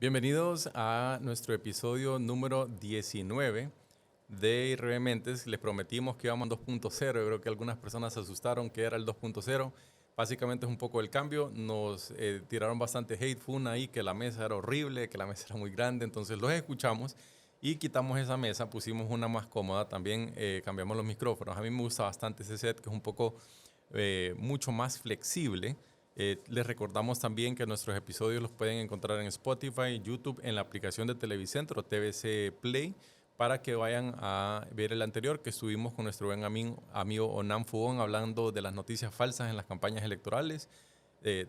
Bienvenidos a nuestro episodio número 19 de Irrementes. Les prometimos que íbamos a 2.0. Yo creo que algunas personas se asustaron que era el 2.0. Básicamente es un poco el cambio. Nos tiraron bastante hate fun ahí, que la mesa era horrible, que la mesa era muy grande. Entonces los escuchamos y quitamos esa mesa, pusimos una más cómoda. También cambiamos los micrófonos. A mí me gusta bastante ese set, que es un poco mucho más flexible. Les recordamos también que nuestros episodios los pueden encontrar en Spotify, YouTube, en la aplicación de Televicentro, TVC Play, para que vayan a ver el anterior que estuvimos con nuestro buen amigo Onan Fugón hablando de las noticias falsas en las campañas electorales.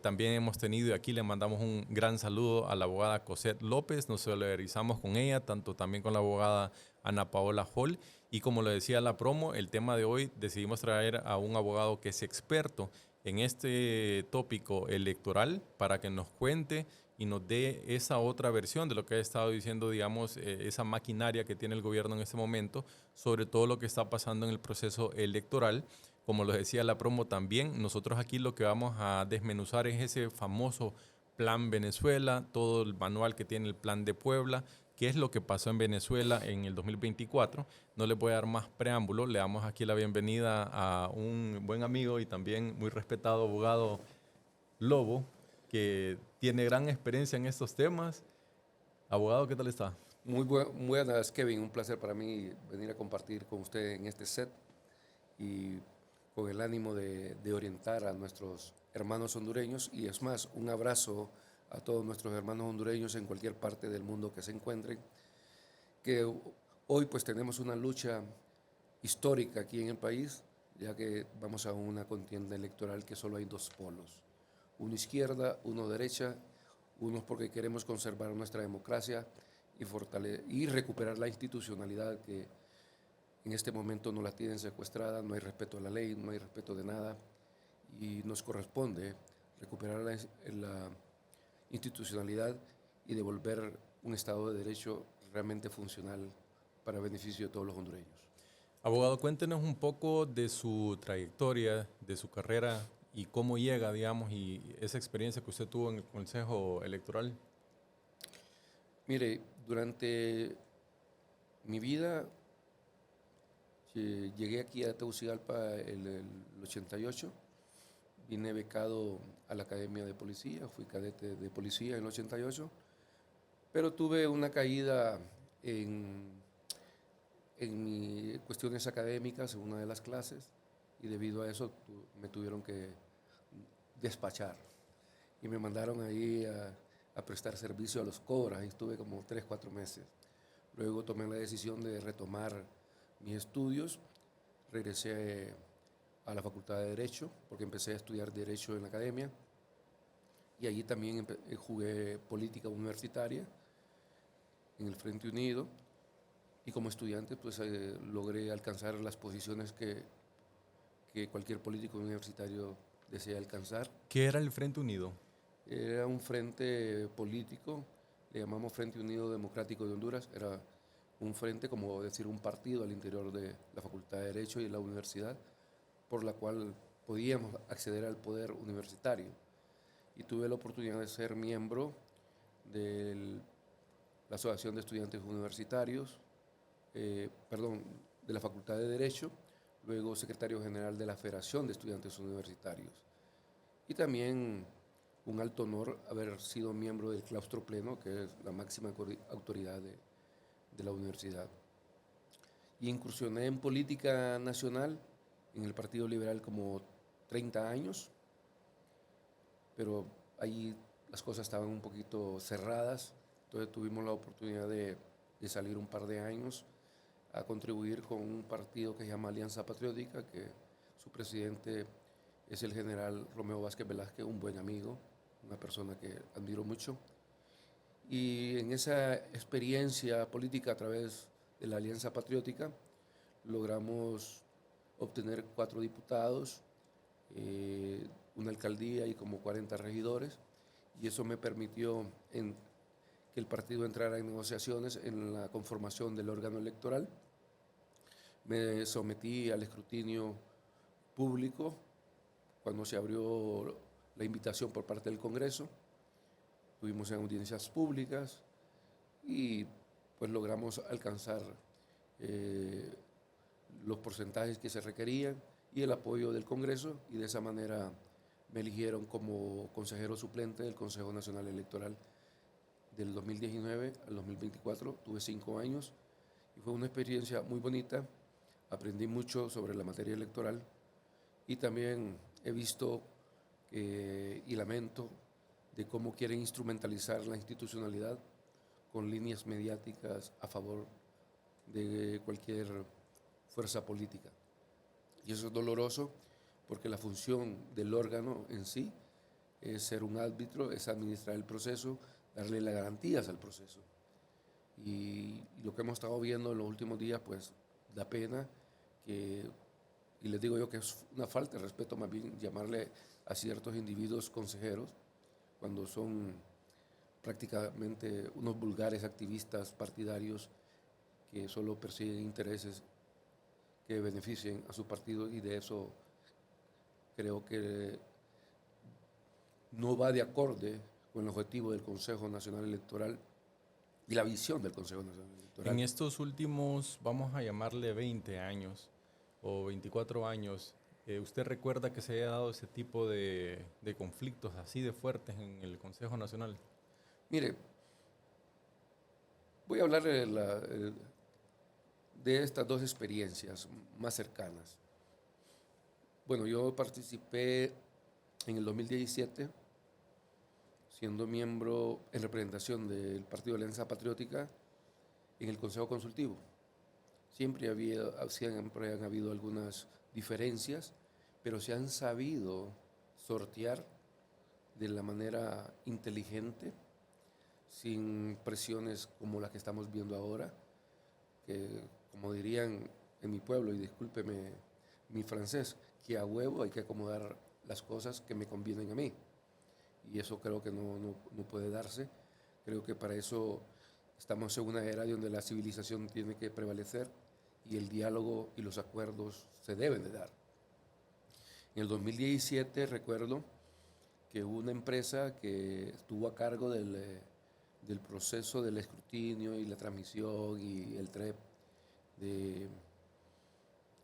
También hemos tenido, y aquí le mandamos un gran saludo a la abogada Cosette López, nos solidarizamos con ella, tanto también con la abogada Ana Paola Hall, y como lo decía la promo, el tema de hoy decidimos traer a un abogado que es experto en este tópico electoral para que nos cuente y nos dé esa otra versión de lo que ha estado diciendo, digamos, esa maquinaria que tiene el gobierno en este momento sobre todo lo que está pasando en el proceso electoral. Como lo decía la promo también, nosotros aquí lo que vamos a desmenuzar es ese famoso Plan Venezuela, todo el manual que tiene el Plan de Puebla, qué es lo que pasó en Venezuela en el 2024. No les voy a dar más preámbulo, le damos aquí la bienvenida a un buen amigo y también muy respetado abogado Lobo, que tiene gran experiencia en estos temas. Abogado, ¿qué tal está? Buenas, Kevin. Un placer para mí venir a compartir con usted en este set y con el ánimo de orientar a nuestros hermanos hondureños. Y es más, un abrazo a todos nuestros hermanos hondureños en cualquier parte del mundo que se encuentren, que hoy pues tenemos una lucha histórica aquí en el país, ya que vamos a una contienda electoral que solo hay dos polos, uno izquierda, uno derecha, unos porque queremos conservar nuestra democracia y recuperar la institucionalidad que en este momento no la tienen secuestrada, no hay respeto a la ley, no hay respeto de nada y nos corresponde recuperar la institucionalidad y devolver un Estado de Derecho realmente funcional para beneficio de todos los hondureños. Abogado, cuéntenos un poco de su trayectoria, de su carrera y cómo llega, digamos, y esa experiencia que usted tuvo en el Consejo Electoral. Mire, durante mi vida llegué aquí a Tegucigalpa el 88, vine becado a la Academia de Policía, fui cadete de policía en el 88, pero tuve una caída en, en mis cuestiones académicas en una de las clases y debido a eso me tuvieron que despachar y me mandaron ahí a prestar servicio a los Cobras y estuve como 3, 4 meses. Luego tomé la decisión de retomar mis estudios, regresé a la Facultad de Derecho porque empecé a estudiar Derecho en la academia y allí también jugué política universitaria en el Frente Unido y como estudiante pues logré alcanzar las posiciones que cualquier político universitario desea alcanzar. ¿Qué era el Frente Unido? Era un frente político, le llamamos Frente Unido Democrático de Honduras, era un frente, como decir, un partido al interior de la Facultad de Derecho y de la universidad, por la cual podíamos acceder al poder universitario. Y tuve la oportunidad de ser miembro de la Asociación de Estudiantes Universitarios, de la Facultad de Derecho, luego secretario general de la Federación de Estudiantes Universitarios. Y también un alto honor haber sido miembro del claustro pleno, que es la máxima autoridad de la universidad. Y incursioné en política nacional en el Partido Liberal como 30 años, pero ahí las cosas estaban un poquito cerradas, entonces tuvimos la oportunidad de salir un par de años a contribuir con un partido que se llama Alianza Patriótica, que su presidente es el general Romeo Vázquez Velázquez, un buen amigo, una persona que admiro mucho. Y en esa experiencia política a través de la Alianza Patriótica logramos obtener 4 diputados, una alcaldía y como 40 regidores, y eso me permitió que el partido entrara en negociaciones en la conformación del órgano electoral. Me sometí al escrutinio público cuando se abrió la invitación por parte del Congreso. estuvimos en audiencias públicas y pues logramos alcanzar los porcentajes que se requerían y el apoyo del Congreso, y de esa manera me eligieron como consejero suplente del Consejo Nacional Electoral del 2019 al 2024. Tuve 5 años y fue una experiencia muy bonita. Aprendí mucho sobre la materia electoral y también he visto y lamento de cómo quieren instrumentalizar la institucionalidad con líneas mediáticas a favor de cualquier fuerza política. Y eso es doloroso porque la función del órgano en sí es ser un árbitro, es administrar el proceso, darle las garantías al proceso. Y lo que hemos estado viendo en los últimos días, pues da pena que, y les digo yo que es una falta de respeto más bien llamarle a ciertos individuos consejeros cuando son prácticamente unos vulgares activistas partidarios que solo persiguen intereses que beneficien a su partido, y de eso creo que no va de acorde con el objetivo del Consejo Nacional Electoral y la visión del Consejo Nacional Electoral. En estos últimos, vamos a llamarle 20 años o 24 años, ¿usted recuerda que se haya dado ese tipo de conflictos así de fuertes en el Consejo Nacional? Mire, voy a hablar de estas dos experiencias más cercanas. Bueno, yo participé en el 2017 siendo miembro en representación del Partido de Alianza Patriótica en el Consejo Consultivo. Siempre han habido algunas diferencias, pero se han sabido sortear de la manera inteligente, sin presiones como las que estamos viendo ahora, que como dirían en mi pueblo, y discúlpeme mi francés, que a huevo hay que acomodar las cosas que me convienen a mí. Y eso creo que no puede darse. Creo que para eso estamos en una era donde la civilización tiene que prevalecer y el diálogo y los acuerdos se deben de dar. En el 2017 recuerdo que hubo una empresa que estuvo a cargo del proceso del escrutinio y la transmisión y el TREP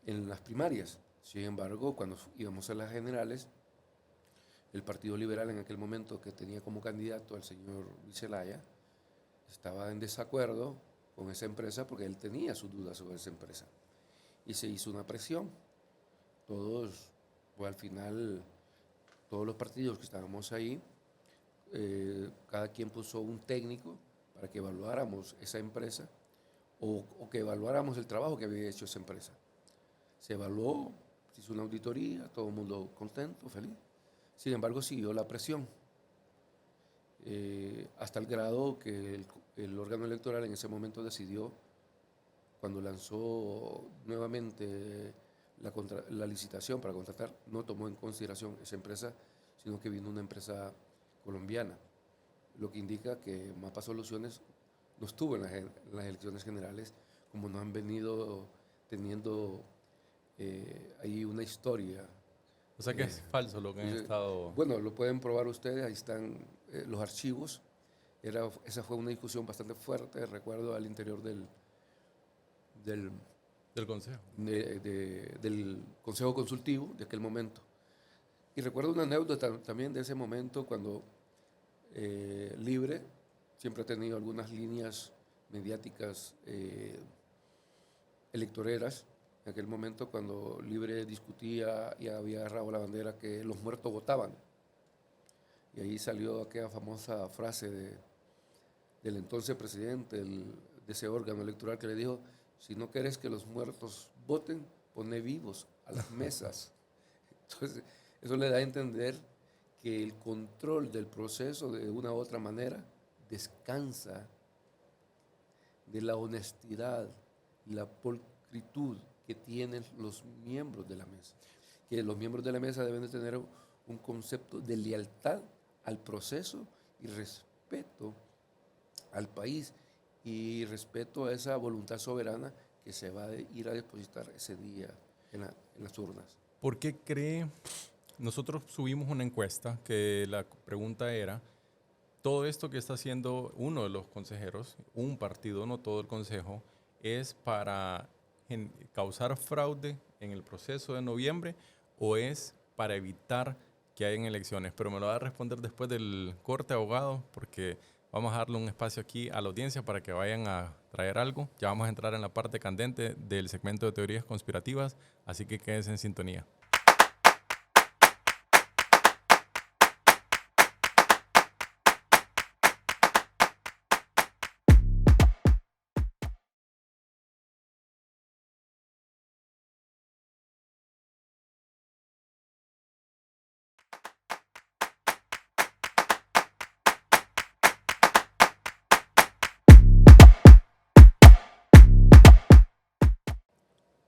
en las primarias. Sin embargo, cuando íbamos a las generales, el Partido Liberal en aquel momento, que tenía como candidato al señor Zelaya, estaba en desacuerdo con esa empresa porque él tenía sus dudas sobre esa empresa. Y se hizo una presión. Pues al final, todos los partidos que estábamos ahí, cada quien puso un técnico para que evaluáramos esa empresa o que evaluáramos el trabajo que había hecho esa empresa. Se evaluó, se hizo una auditoría, todo el mundo contento, feliz. Sin embargo, siguió la presión, hasta el grado que el órgano electoral en ese momento decidió, cuando lanzó nuevamente la licitación para contratar, no tomó en consideración esa empresa, sino que vino una empresa colombiana, lo que indica que Mapa Soluciones no estuvo en las elecciones generales, como nos han venido teniendo ahí una historia. O sea que es falso lo que han estado... Bueno, lo pueden probar ustedes, ahí están los archivos. Esa fue una discusión bastante fuerte, recuerdo, al interior del Consejo. Del Consejo Consultivo de aquel momento. Y recuerdo una anécdota también de ese momento cuando Libre siempre ha tenido algunas líneas mediáticas electoreras. En aquel momento cuando Libre discutía y había agarrado la bandera que los muertos votaban. Y ahí salió aquella famosa frase del entonces presidente de ese órgano electoral que le dijo: si no quieres que los muertos voten, pone vivos a las mesas. Entonces, eso le da a entender que el control del proceso de una u otra manera descansa de la honestidad y la pulcritud que tienen los miembros de la mesa. Que los miembros de la mesa deben de tener un concepto de lealtad al proceso y respeto al país y respeto a esa voluntad soberana que se va a ir a depositar ese día en las urnas. ¿Por qué cree? Nosotros subimos una encuesta que la pregunta era todo esto que está haciendo uno de los consejeros, un partido, no todo el consejo, es para causar fraude en el proceso de noviembre o es para evitar que hayan elecciones. Pero me lo va a responder después del corte, abogado, porque vamos a darle un espacio aquí a la audiencia para que vayan a traer algo. Ya vamos a entrar en la parte candente del segmento de teorías conspirativas, así que quédense en sintonía.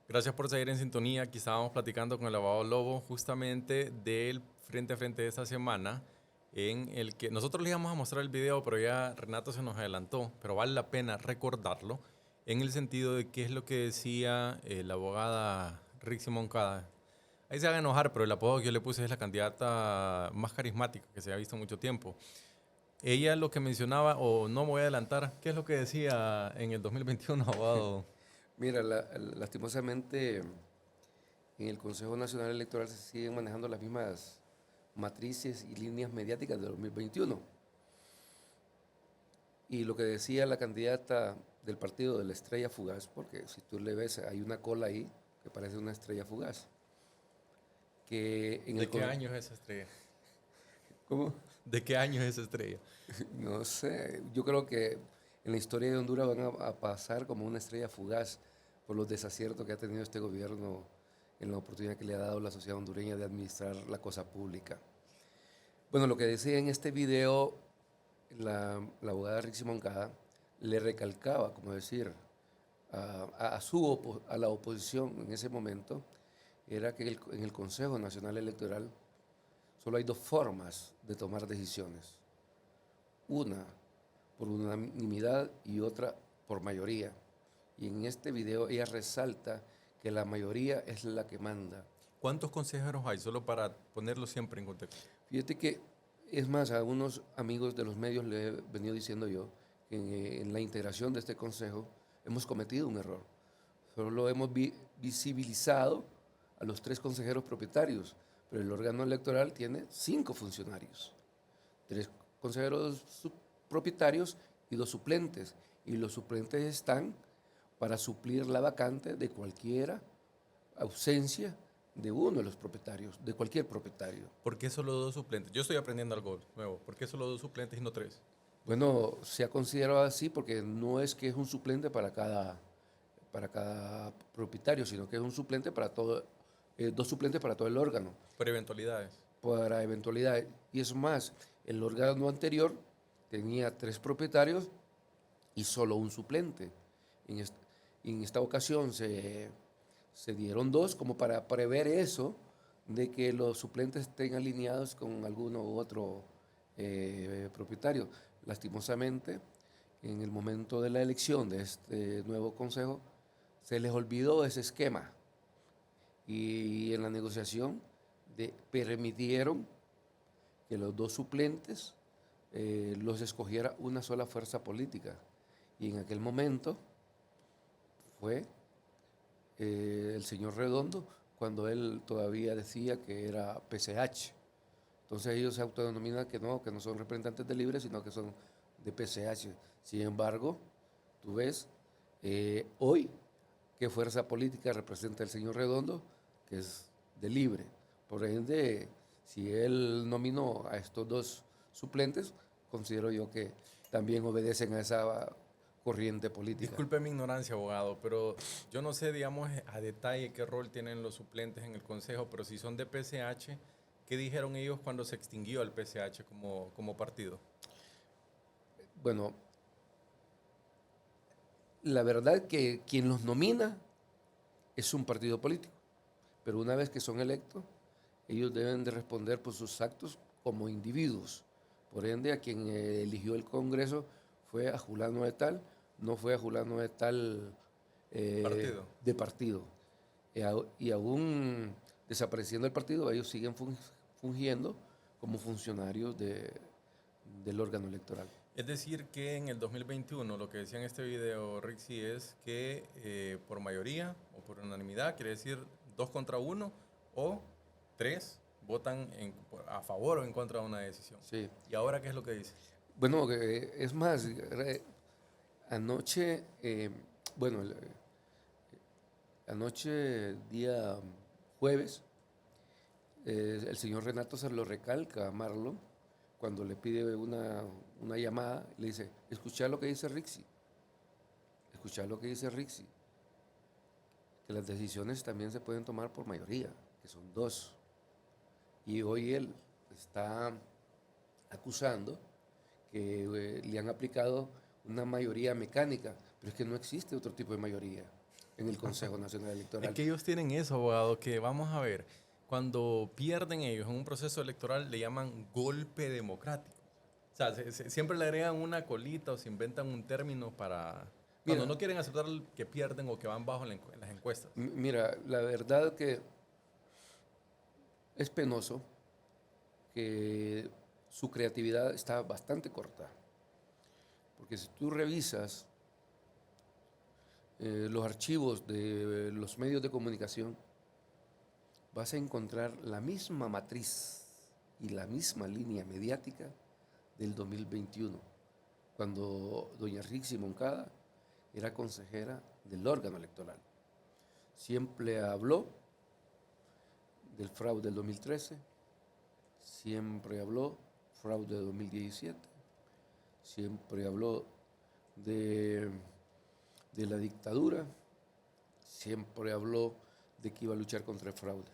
Gracias por seguir en sintonía. Aquí estábamos platicando con el abogado Lobo justamente del frente a frente de esta semana en el que nosotros le íbamos a mostrar el video, pero ya Renato se nos adelantó, pero vale la pena recordarlo en el sentido de qué es lo que decía la abogada Rixi Moncada. Ahí se van a enojar, pero el apodo que yo le puse es la candidata más carismática que se ha visto en mucho tiempo. Ella lo que mencionaba, o no me voy a adelantar, ¿qué es lo que decía en el 2021, abogado? Mira, lastimosamente en el Consejo Nacional Electoral se siguen manejando las mismas matrices y líneas mediáticas de 2021. Y lo que decía la candidata del partido de la estrella fugaz, porque si tú le ves, hay una cola ahí que parece una estrella fugaz. Que en ¿De qué año es esa estrella? ¿Cómo? ¿De qué año es esa estrella? No sé, yo creo que en la historia de Honduras van a pasar como una estrella fugaz por los desaciertos que ha tenido este gobierno en la oportunidad que le ha dado la sociedad hondureña de administrar la cosa pública. Bueno, lo que decía en este video la abogada Rixi Moncada le recalcaba, como decir, a la oposición en ese momento, era que en el Consejo Nacional Electoral solo hay dos formas de tomar decisiones. Una por unanimidad y otra por mayoría. Y en este video ella resalta que la mayoría es la que manda. ¿Cuántos consejeros hay? Solo para ponerlo siempre en contexto. Fíjate que, es más, a unos amigos de los medios le he venido diciendo yo que en la integración de este consejo hemos cometido un error. Solo hemos visibilizado a los 3 consejeros propietarios, pero el órgano electoral tiene 5 funcionarios, 3 consejeros propietarios y 2 suplentes. Y los suplentes están para suplir la vacante de cualquier ausencia de uno de los propietarios, de cualquier propietario. ¿Por qué solo 2 suplentes? Yo estoy aprendiendo algo nuevo. ¿Por qué solo 2 suplentes y no 3? Bueno, se ha considerado así porque no es que es un suplente para cada propietario, sino que es un suplente para todo, 2 suplentes para todo el órgano. Por eventualidades. Para eventualidades. Y es más, el órgano anterior tenía 3 propietarios y solo un suplente. En esta ocasión se dieron 2 como para prever eso, de que los suplentes estén alineados con alguno u otro propietario. Lastimosamente, en el momento de la elección de este nuevo consejo, se les olvidó ese esquema y en la negociación permitieron que los 2 suplentes los escogiera una sola fuerza política. Y en aquel momento fue el señor Redondo, cuando él todavía decía que era PCH. Entonces ellos se autodenominan que no son representantes de Libre, sino que son de PCH. Sin embargo, tú ves hoy qué fuerza política representa el señor Redondo, que es de Libre. Por ende, si él nominó a estos 2 suplentes, considero yo que también obedecen a esa corriente política. Disculpe mi ignorancia, abogado, pero yo no sé, digamos, a detalle qué rol tienen los suplentes en el consejo, pero si son de PCH, ¿qué dijeron ellos cuando se extinguió el PCH como partido? Bueno, la verdad que quien los nomina es un partido político, pero una vez que son electos, ellos deben de responder por sus actos como individuos. Por ende, a quien eligió el Congreso fue a Julano de Tal, no fue a Julano de Tal de partido. Y aún desapareciendo el partido, ellos siguen fungiendo como funcionarios del órgano electoral. Es decir, que en el 2021 lo que decía en este video, Rixi, es que por mayoría o por unanimidad, quiere decir 2 contra 1 o 3 votan a favor o en contra de una decisión. Sí. ¿Y ahora qué es lo que dice? Bueno, es más, anoche, bueno, anoche, día jueves, el señor Renato se lo recalca a Marlon cuando le pide una llamada, le dice, escucha lo que dice Rixi, escucha lo que dice Rixi, que las decisiones también se pueden tomar por mayoría, que son 2. Y hoy él está acusando que le han aplicado una mayoría mecánica, pero es que no existe otro tipo de mayoría en el Consejo Nacional Electoral. Es que ellos tienen eso, abogado, que vamos a ver, cuando pierden ellos en un proceso electoral le llaman golpe democrático. O sea, siempre le agregan una colita o se inventan un término para... Cuando no quieren aceptar que pierden o que van bajo en las encuestas. Mira, la verdad que es penoso que su creatividad está bastante corta. Porque si tú revisas los archivos de los medios de comunicación, vas a encontrar la misma matriz y la misma línea mediática del 2021, cuando doña Rixi Moncada era consejera del órgano electoral. Siempre habló del fraude del 2013, siempre habló fraude de 2017, siempre habló de la dictadura, siempre habló de que iba a luchar contra el fraude.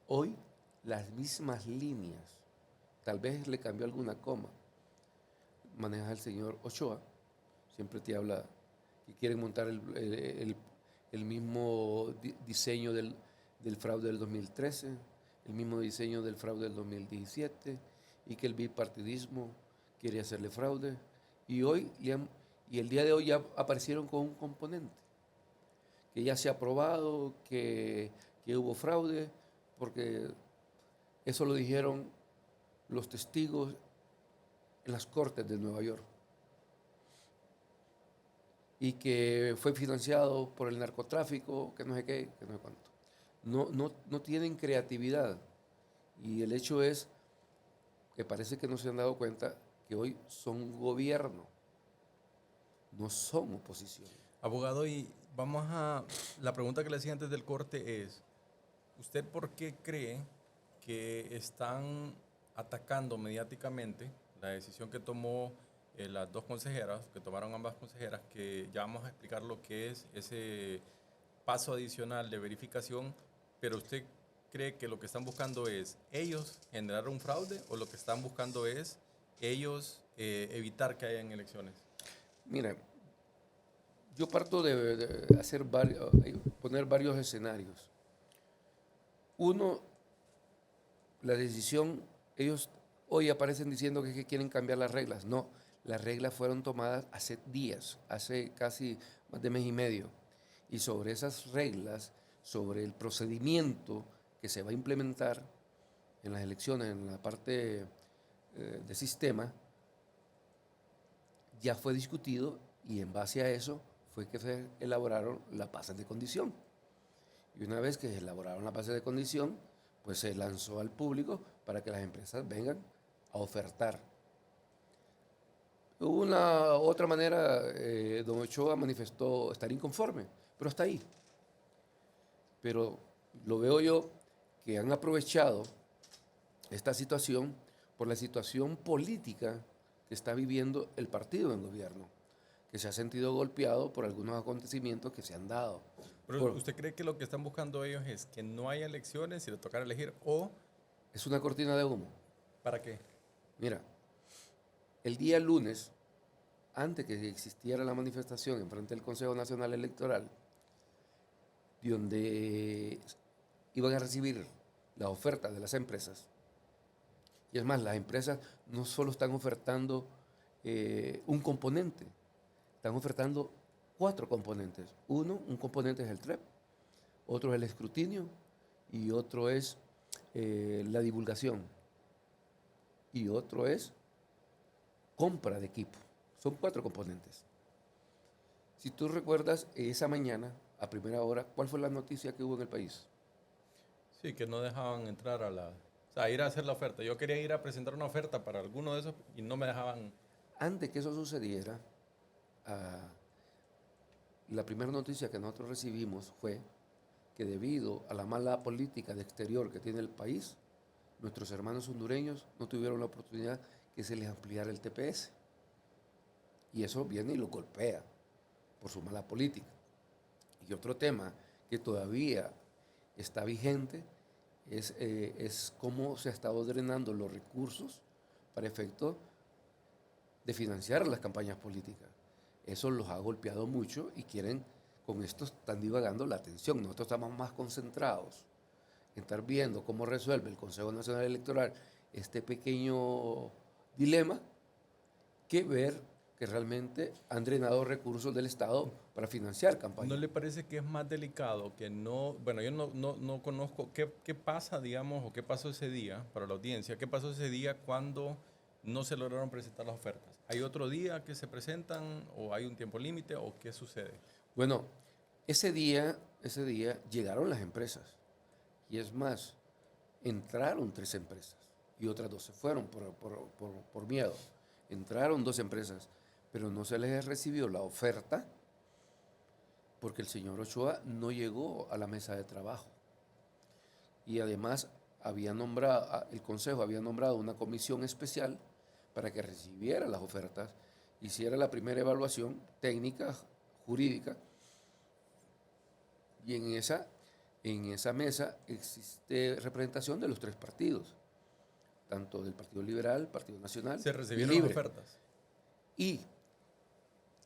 Hoy las mismas líneas, tal vez le cambió alguna coma, maneja el señor Ochoa, siempre te habla que quieren montar el mismo diseño del fraude del 2013, el mismo diseño del fraude del 2017, y que el bipartidismo quiere hacerle fraude, y el día de hoy ya aparecieron con un componente, que ya se ha probado, que hubo fraude, porque eso lo dijeron los testigos en las cortes de Nueva York, y que fue financiado por el narcotráfico, que no sé qué, que no sé cuánto. No tienen creatividad, y el hecho es que parece que no se han dado cuenta que hoy son gobierno, no son oposición. Abogado, y la pregunta que le hacía antes del corte es, ¿usted por qué cree que están atacando mediáticamente la decisión que tomó las 2 consejeras, que tomaron ambas consejeras, que ya vamos a explicar lo que es ese paso adicional de verificación, pero usted cree que lo que están buscando es ellos generar un fraude o lo que están buscando es ellos evitar que hayan elecciones? Mira, yo parto de poner varios escenarios. Uno, la decisión, ellos hoy aparecen diciendo que quieren cambiar las reglas. No, las reglas fueron tomadas hace días, hace casi más de mes y medio. Y sobre esas reglas, sobre el procedimiento que se va a implementar en las elecciones, en la parte de sistema, ya fue discutido, y en base a eso fue que se elaboraron las bases de condición. Y una vez que se elaboraron las bases de condición, pues se lanzó al público para que las empresas vengan a ofertar. Hubo una otra manera, don Ochoa manifestó estar inconforme, pero está ahí. Pero lo veo yo que han aprovechado esta situación por la situación política que está viviendo el partido en gobierno, que se ha sentido golpeado por algunos acontecimientos que se han dado. Pero ¿usted cree que lo que están buscando ellos es que no haya elecciones y le tocar elegir o...? Es una cortina de humo. ¿Para qué? Mira, el día lunes, antes que existiera la manifestación en frente del Consejo Nacional Electoral, donde iban a recibir las ofertas de las empresas, y es más, las empresas no solo están ofertando un componente, están ofertando 4 componentes. Un componente es el TREP, otro es el escrutinio y otro es la divulgación. y otro es compra de equipo. Son 4 componentes. Si tú recuerdas, esa mañana, a primera hora, ¿cuál fue la noticia que hubo en el país? Sí, que no dejaban entrar a la... O sea, ir a hacer la oferta. Yo quería ir a presentar una oferta para alguno de esos y no me dejaban... Antes que eso sucediera, ah, la primera noticia que nosotros recibimos fue que debido a la mala política de exterior que tiene el país, nuestros hermanos hondureños no tuvieron la oportunidad que se les ampliara el TPS. Y eso viene y lo golpea por su mala política. Y otro tema que todavía está vigente es cómo se ha estado drenando los recursos para efecto de financiar las campañas políticas. Eso los ha golpeado mucho y quieren, con esto están divagando la atención. Nosotros estamos más concentrados en estar viendo cómo resuelve el Consejo Nacional Electoral este pequeño dilema que ver que realmente han drenado recursos del Estado para financiar campañas. ¿No le parece que es más delicado que no... Bueno, yo no conozco qué pasa, digamos, o qué pasó ese día para la audiencia? ¿Qué pasó ese día cuando no se lograron presentar las ofertas? ¿Hay otro día que se presentan o hay un tiempo límite o qué sucede? Bueno, ese día llegaron las empresas. Y es más, entraron 3 empresas y otras 2 se fueron por miedo. Entraron 2 empresas, pero no se les recibió la oferta porque el señor Ochoa no llegó a la mesa de trabajo. Y además el Consejo había nombrado una comisión especial para que recibiera las ofertas, hiciera la primera evaluación técnica, jurídica, y en esa mesa existe representación de los 3 partidos, tanto del Partido Liberal, Partido Nacional ¿Se y recibieron Libre. las ofertas? Y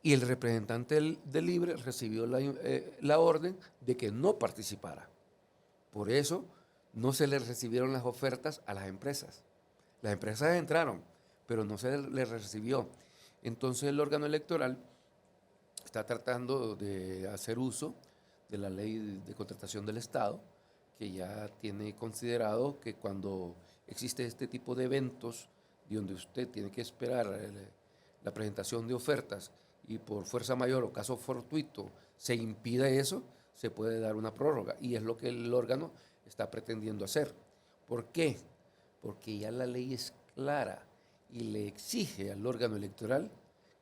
el representante del Libre recibió la orden de que no participara. Por eso no se le recibieron las ofertas a las empresas. Las empresas entraron, pero no se les recibió. Entonces el órgano electoral está tratando de hacer uso de la ley de contratación del Estado, que ya tiene considerado que cuando existe este tipo de eventos, donde usted tiene que esperar la presentación de ofertas y por fuerza mayor o caso fortuito se impide eso, se puede dar una prórroga. Y es lo que el órgano está pretendiendo hacer. ¿Por qué? Porque ya la ley es clara y le exige al órgano electoral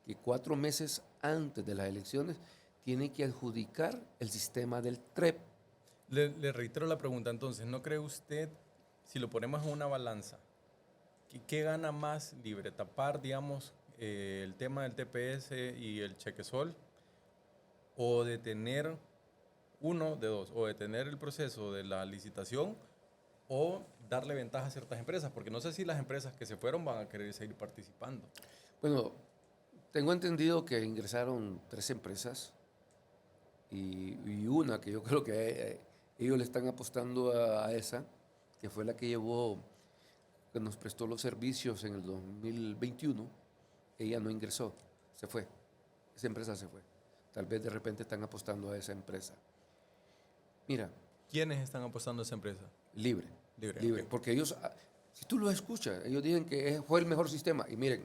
que 4 meses antes de las elecciones tiene que adjudicar el sistema del TREP. Le reitero la pregunta entonces, ¿no cree usted, si lo ponemos en una balanza, qué gana más Libre? ¿Tapar, digamos, el tema del TPS y el cheque sol? ¿O detener uno de dos? ¿O detener el proceso de la licitación? ¿O darle ventaja a ciertas empresas? Porque no sé si las empresas que se fueron van a querer seguir participando. Bueno, tengo entendido que ingresaron 3 empresas y una que yo creo que ellos le están apostando a esa, que fue la que que nos prestó los servicios en el 2021, ella no ingresó, se fue, esa empresa se fue. Tal vez de repente están apostando a esa empresa. Mira. ¿Quiénes están apostando a esa empresa? Libre. Okay. Porque ellos, si tú los escuchas, ellos dicen que fue el mejor sistema. Y miren,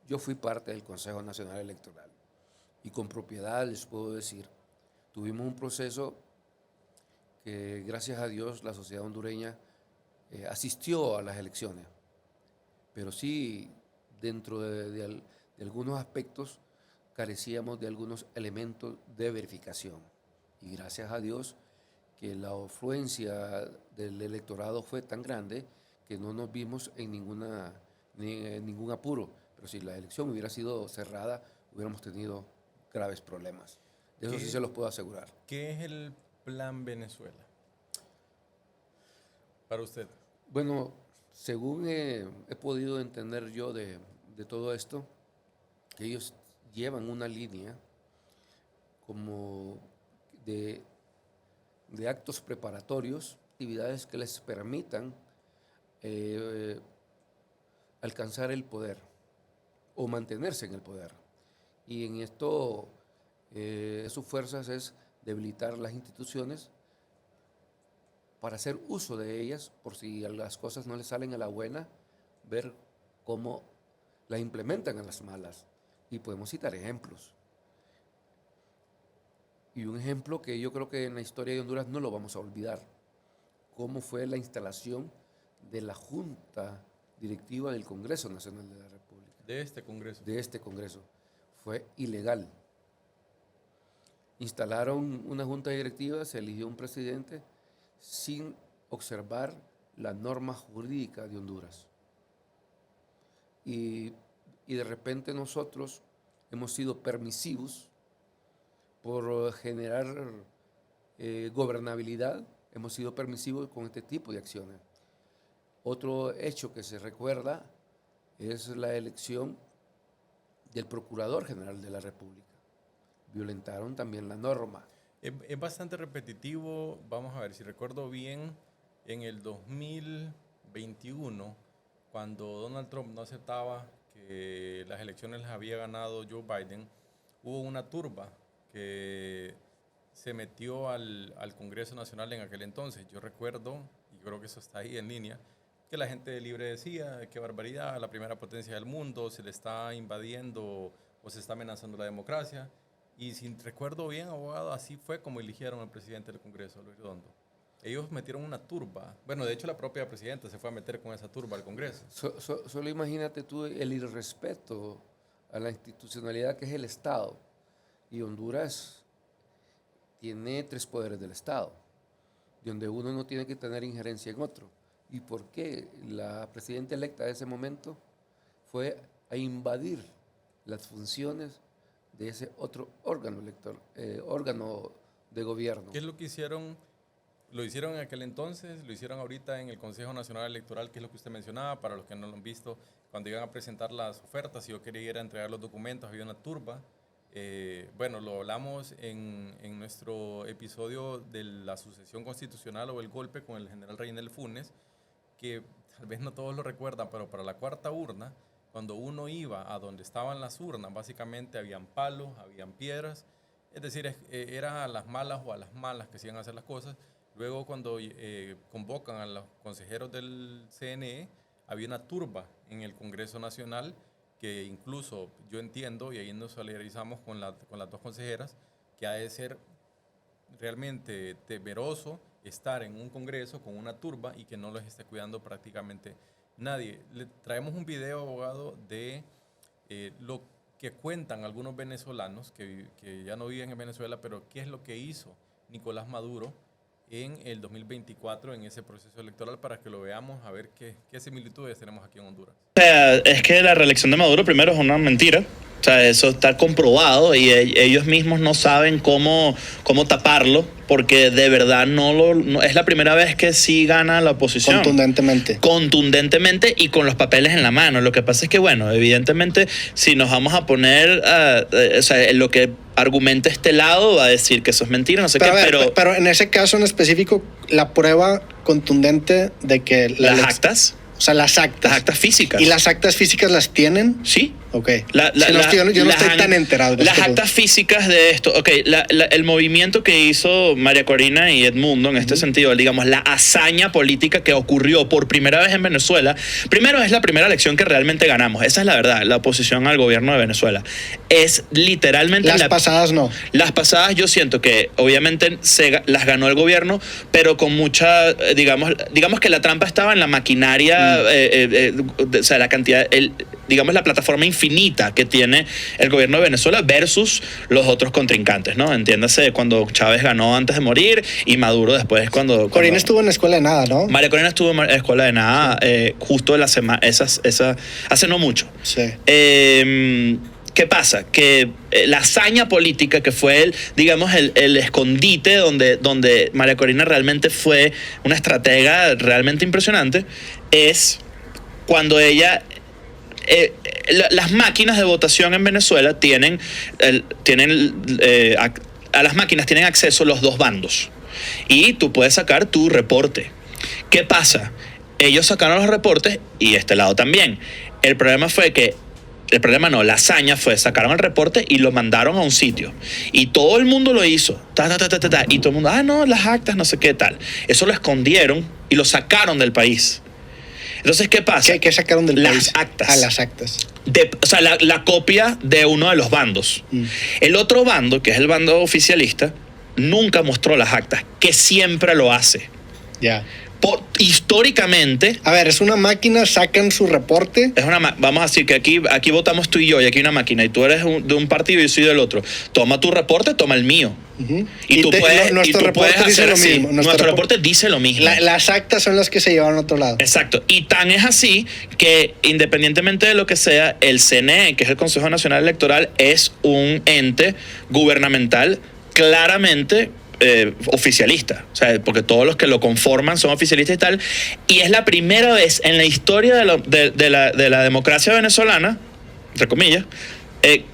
yo fui parte del Consejo Nacional Electoral y con propiedad les puedo decir, tuvimos un proceso que gracias a Dios la sociedad hondureña asistió a las elecciones, pero sí dentro de algunos aspectos carecíamos de algunos elementos de verificación y gracias a Dios que la afluencia del electorado fue tan grande que no nos vimos en ningún apuro, pero si la elección hubiera sido cerrada hubiéramos tenido graves problemas. De eso sí se los puedo asegurar. ¿Qué es el Plan Venezuela para usted? Bueno, según he podido entender yo de todo esto, que ellos llevan una línea como de actos preparatorios, actividades que les permitan alcanzar el poder o mantenerse en el poder. Y en esto sus fuerzas es debilitar las instituciones para hacer uso de ellas, por si las cosas no les salen a la buena, ver cómo la implementan a las malas. Y podemos citar ejemplos. Y un ejemplo que yo creo que en la historia de Honduras no lo vamos a olvidar, cómo fue la instalación de la Junta Directiva del Congreso Nacional de la República. De este Congreso. De este Congreso. Fue ilegal. Instalaron una Junta Directiva, se eligió un presidente sin observar la norma jurídica de Honduras. Y de repente nosotros hemos sido permisivos por generar gobernabilidad, hemos sido permisivos con este tipo de acciones. Otro hecho que se recuerda es la elección del Procurador General de la República. Violentaron también la norma. Es bastante repetitivo. Vamos a ver, si recuerdo bien, en el 2021, cuando Donald Trump no aceptaba que las elecciones las había ganado Joe Biden, hubo una turba que se metió al Congreso Nacional en aquel entonces. Yo recuerdo, y creo que eso está ahí en línea, que la gente de Libre decía, qué barbaridad, la primera potencia del mundo, se le está invadiendo o se está amenazando la democracia. Y si recuerdo bien, abogado, así fue como eligieron al presidente del Congreso, Luis Redondo. Ellos metieron una turba. Bueno, de hecho la propia presidenta se fue a meter con esa turba al Congreso. Solo imagínate tú el irrespeto a la institucionalidad que es el Estado. Y Honduras tiene 3 poderes del Estado, donde uno no tiene que tener injerencia en otro. ¿Y por qué la presidenta electa de ese momento fue a invadir las funciones de ese otro órgano órgano de gobierno? ¿Qué es lo que hicieron? Lo hicieron en aquel entonces, lo hicieron ahorita en el Consejo Nacional Electoral, que es lo que usted mencionaba, para los que no lo han visto, cuando iban a presentar las ofertas, si yo quería ir a entregar los documentos, había una turba. Bueno, lo hablamos en nuestro episodio de la sucesión constitucional o el golpe con el general Reinel Funes, que tal vez no todos lo recuerdan, pero para la cuarta urna, cuando uno iba a donde estaban las urnas, básicamente habían palos, habían piedras, es decir, era a las malas o a las malas que se iban a hacer las cosas. Luego cuando convocan a los consejeros del CNE, había una turba en el Congreso Nacional que incluso yo entiendo, y ahí nos solidarizamos con las 2 consejeras, que ha de ser realmente temeroso estar en un congreso con una turba y que no los esté cuidando prácticamente nadie. Le traemos un video, abogado, de lo que cuentan algunos venezolanos que ya no viven en Venezuela, pero qué es lo que hizo Nicolás Maduro en el 2024 en ese proceso electoral, para que lo veamos, a ver qué similitudes tenemos aquí en Honduras. O sea, es que la reelección de Maduro primero es una mentira. O sea, eso está comprobado y ellos mismos no saben cómo taparlo, porque de verdad no es la primera vez que sí gana la oposición. Contundentemente y con los papeles en la mano. Lo que pasa es que, bueno, evidentemente, si nos vamos a poner, o sea, lo que argumenta este lado va a decir que eso es mentira, no sé qué, pero en ese caso en específico, la prueba contundente de que... Las actas. O sea, las actas. Las actas físicas. ¿Y las actas físicas las tienen? Sí. Ok. Yo no estoy tan enterado de las actas físicas de esto. Ok, el movimiento que hizo María Corina y Edmundo en este sentido, digamos, la hazaña política que ocurrió por primera vez en Venezuela. Primero, es la primera elección que realmente ganamos. Esa es la verdad, la oposición al gobierno de Venezuela. Es literalmente... Las pasadas no. Las pasadas yo siento que obviamente las ganó el gobierno, pero con mucha, digamos que la trampa estaba en la maquinaria, o sea, la cantidad... digamos, la plataforma infinita que tiene el gobierno de Venezuela versus los otros contrincantes, ¿no? Entiéndase, cuando Chávez ganó antes de morir y Maduro después cuando... Corina estuvo en la escuela de nada, ¿no? María Corina estuvo en la escuela de nada justo la semana, hace no mucho. Sí. ¿Qué pasa? Que la hazaña política que fue el escondite donde María Corina realmente fue una estratega realmente impresionante es cuando ella... las máquinas de votación en Venezuela a las máquinas tienen acceso los 2 bandos y tú puedes sacar tu reporte. ¿Qué pasa? Ellos sacaron los reportes y este lado también. La hazaña fue, sacaron el reporte y lo mandaron a un sitio. Y todo el mundo lo hizo. Y todo el mundo, no, las actas, no sé qué tal. Eso lo escondieron y lo sacaron del país. Entonces, ¿qué pasa? ¿Qué sacaron del Las país? actas. A las actas. O sea, la copia de uno de los bandos. El otro bando, que es el bando oficialista, nunca mostró las actas, que siempre lo hace. Ya. Históricamente, A ver, es una máquina, sacan su reporte. vamos a decir que aquí votamos tú y yo, y aquí hay una máquina, y tú eres de un partido y yo soy del otro. Toma tu reporte, toma el mío. Y tú nuestro reporte dice lo así. mismo. Nuestro reporte dice lo mismo. Las actas son las que se llevan a otro lado. Exacto. Y tan es así que, independientemente de lo que sea, el CNE, que es el Consejo Nacional Electoral, es un ente gubernamental claramente oficialista. O sea, porque todos los que lo conforman son oficialistas y tal. Y es la primera vez en la historia de la democracia venezolana, entre comillas,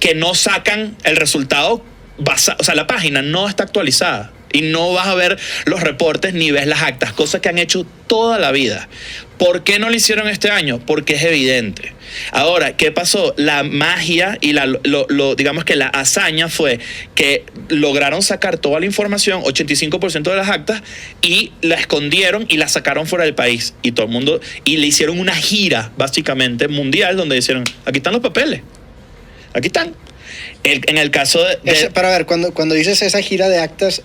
que no sacan el resultado basado. O sea, la página no está actualizada. Y no vas a ver los reportes ni ves las actas, cosas que han hecho toda la vida. ¿Por qué no lo hicieron este año? Porque es evidente. Ahora, ¿qué pasó? La magia y digamos que la hazaña fue que lograron sacar toda la información, 85% de las actas, y la escondieron y la sacaron fuera del país. Y todo el mundo, y le hicieron una gira, básicamente, mundial, donde dijeron, aquí están los papeles. Aquí están. En el caso Pero a ver, cuando dices esa gira de actas,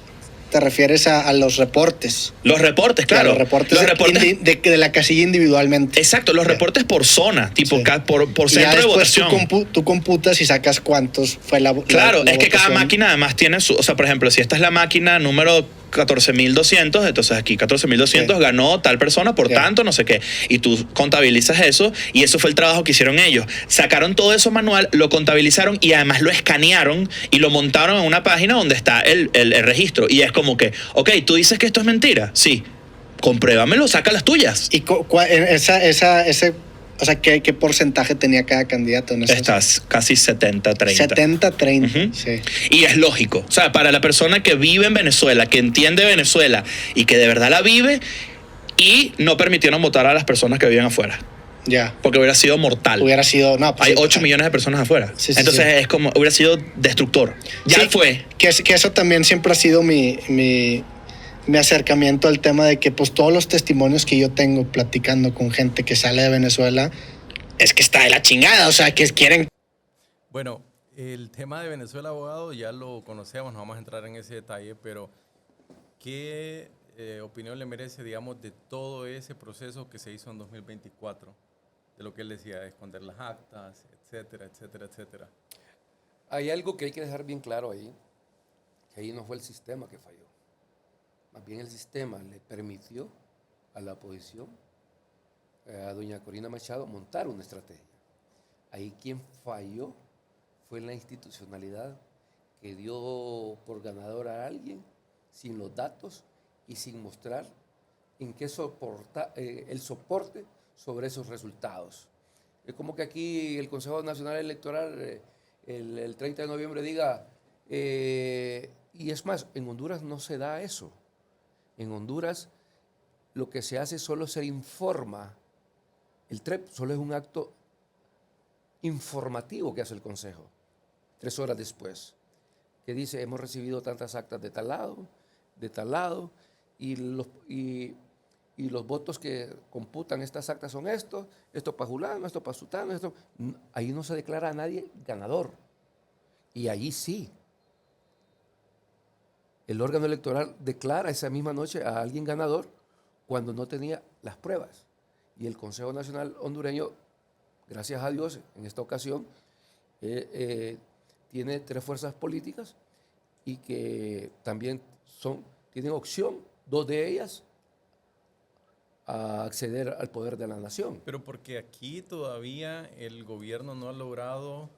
te refieres a los reportes. Los reportes, claro. Los reportes de la casilla individualmente. Exacto, los reportes por zona, tipo Sí. por Y ya centro de después votación. tú computas y sacas cuántos fue la Claro, la es que cada votación. máquina además tiene su... O sea, por ejemplo, si esta es la máquina número 14.200, entonces aquí 14.200 Sí. ganó tal persona por Sí. tanto, no sé qué. Y tú contabilizas eso y eso fue el trabajo que hicieron ellos. Sacaron todo eso manual, lo contabilizaron y además lo escanearon y lo montaron en una página donde está el registro. Y es como que, ok, ¿tú dices que esto es mentira? Sí. Compruébamelo, saca las tuyas. ¿Y o sea, ¿qué porcentaje tenía cada candidato en eso? Estás casi 70-30. 70-30, Ujú. sí. Y es lógico. O sea, para la persona que vive en Venezuela, que entiende Venezuela y que de verdad la vive, y no permitieron votar a las personas que viven afuera. Ya. Porque hubiera sido mortal. Hubiera sido... No, pues Hay sí, 8 millones de personas afuera. Sí, sí, Entonces sí. es como, hubiera sido destructor. Ya Sí, fue. Que eso también siempre ha sido mi acercamiento al tema de que pues todos los testimonios que yo tengo platicando con gente que sale de Venezuela es que está de la chingada, o sea, que quieren... Bueno, el tema de Venezuela, abogado, ya lo conocemos, no vamos a entrar en ese detalle, pero ¿qué opinión le merece, digamos, de todo ese proceso que se hizo en 2024? De lo que él decía, de esconder las actas, etcétera, etcétera, etcétera. Hay algo que hay que dejar bien claro ahí, que ahí no fue el sistema que falló. Más bien el sistema le permitió a la oposición, a doña Corina Machado, montar una estrategia. Ahí quien falló fue la institucionalidad que dio por ganador a alguien sin los datos y sin mostrar en qué soporta el soporte sobre esos resultados. Es como que aquí el Consejo Nacional Electoral el 30 de noviembre diga, y es más, en Honduras no se da eso. En Honduras lo que se hace solo se informa. El TREP solo es un acto informativo que hace el Consejo, 3 horas después, que dice, hemos recibido tantas actas de tal lado, y los votos que computan estas actas son estos, esto para Julano, esto para Sutano, esto. Ahí no se declara a nadie ganador. Y allí sí. El órgano electoral declara esa misma noche a alguien ganador cuando no tenía las pruebas. Y el Consejo Nacional Hondureño, gracias a Dios, en esta ocasión, tiene 3 fuerzas políticas y que también tienen opción, 2 de ellas, a acceder al poder de la nación. Pero porque aquí todavía el gobierno no ha logrado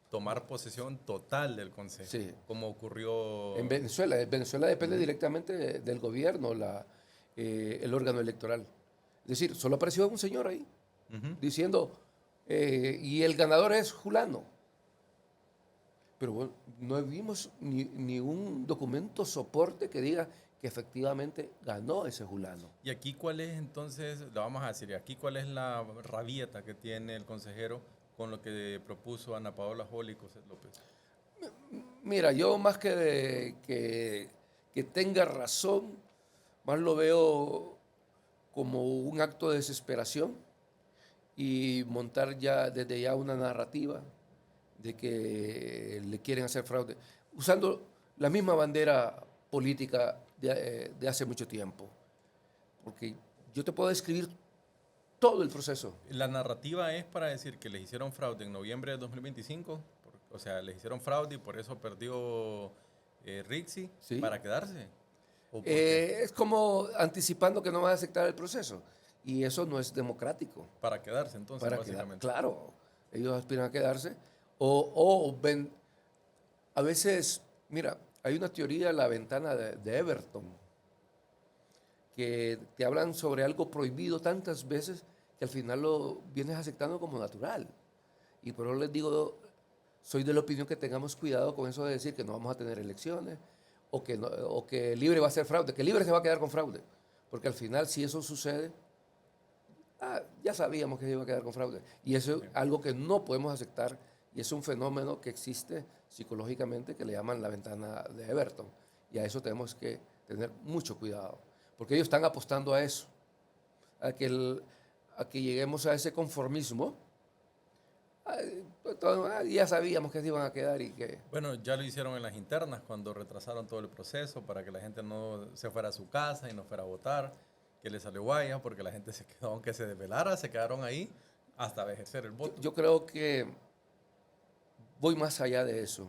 tomar posesión total del Consejo, Sí. como ocurrió En Venezuela. Venezuela depende directamente del gobierno, el órgano electoral. Es decir, solo apareció un señor ahí diciendo, y el ganador es Julano. Pero bueno, no vimos ni un documento soporte que diga que efectivamente ganó ese Julano. Y aquí cuál es entonces, lo vamos a decir, aquí cuál es la rabieta que tiene el consejero con lo que propuso Ana Paola Joly y José López. Mira, yo más que tenga razón, más lo veo como un acto de desesperación y montar ya desde ya una narrativa de que le quieren hacer fraude, usando la misma bandera política de hace mucho tiempo. Porque yo te puedo describir todo el proceso. La narrativa es para decir que les hicieron fraude en noviembre de 2025, o sea, les hicieron fraude y por eso perdió Rixi Sí. para quedarse. ¿O por qué? Es como anticipando que no van a aceptar el proceso. Y eso no es democrático. Para quedarse, entonces, Para básicamente. claro, ellos aspiran a quedarse. Ven, a veces, mira, hay una teoría, la ventana de Everton, que te hablan sobre algo prohibido tantas veces que al final lo vienes aceptando como natural. Y por eso les digo, soy de la opinión que tengamos cuidado con eso de decir que no vamos a tener elecciones o que Libre va a ser fraude, que Libre se va a quedar con fraude. Porque al final, si eso sucede, ya sabíamos que se iba a quedar con fraude. Y eso es algo que no podemos aceptar y es un fenómeno que existe psicológicamente que le llaman la ventana de Everton. Y a eso tenemos que tener mucho cuidado, porque ellos están apostando a eso, a que lleguemos a ese conformismo. Ya sabíamos que se iban a quedar y que... Bueno, ya lo hicieron en las internas cuando retrasaron todo el proceso para que la gente no se fuera a su casa y no fuera a votar, que le salió guaya porque la gente se quedó, aunque se desvelara, se quedaron ahí hasta ejercer el voto. Yo creo que voy más allá de eso,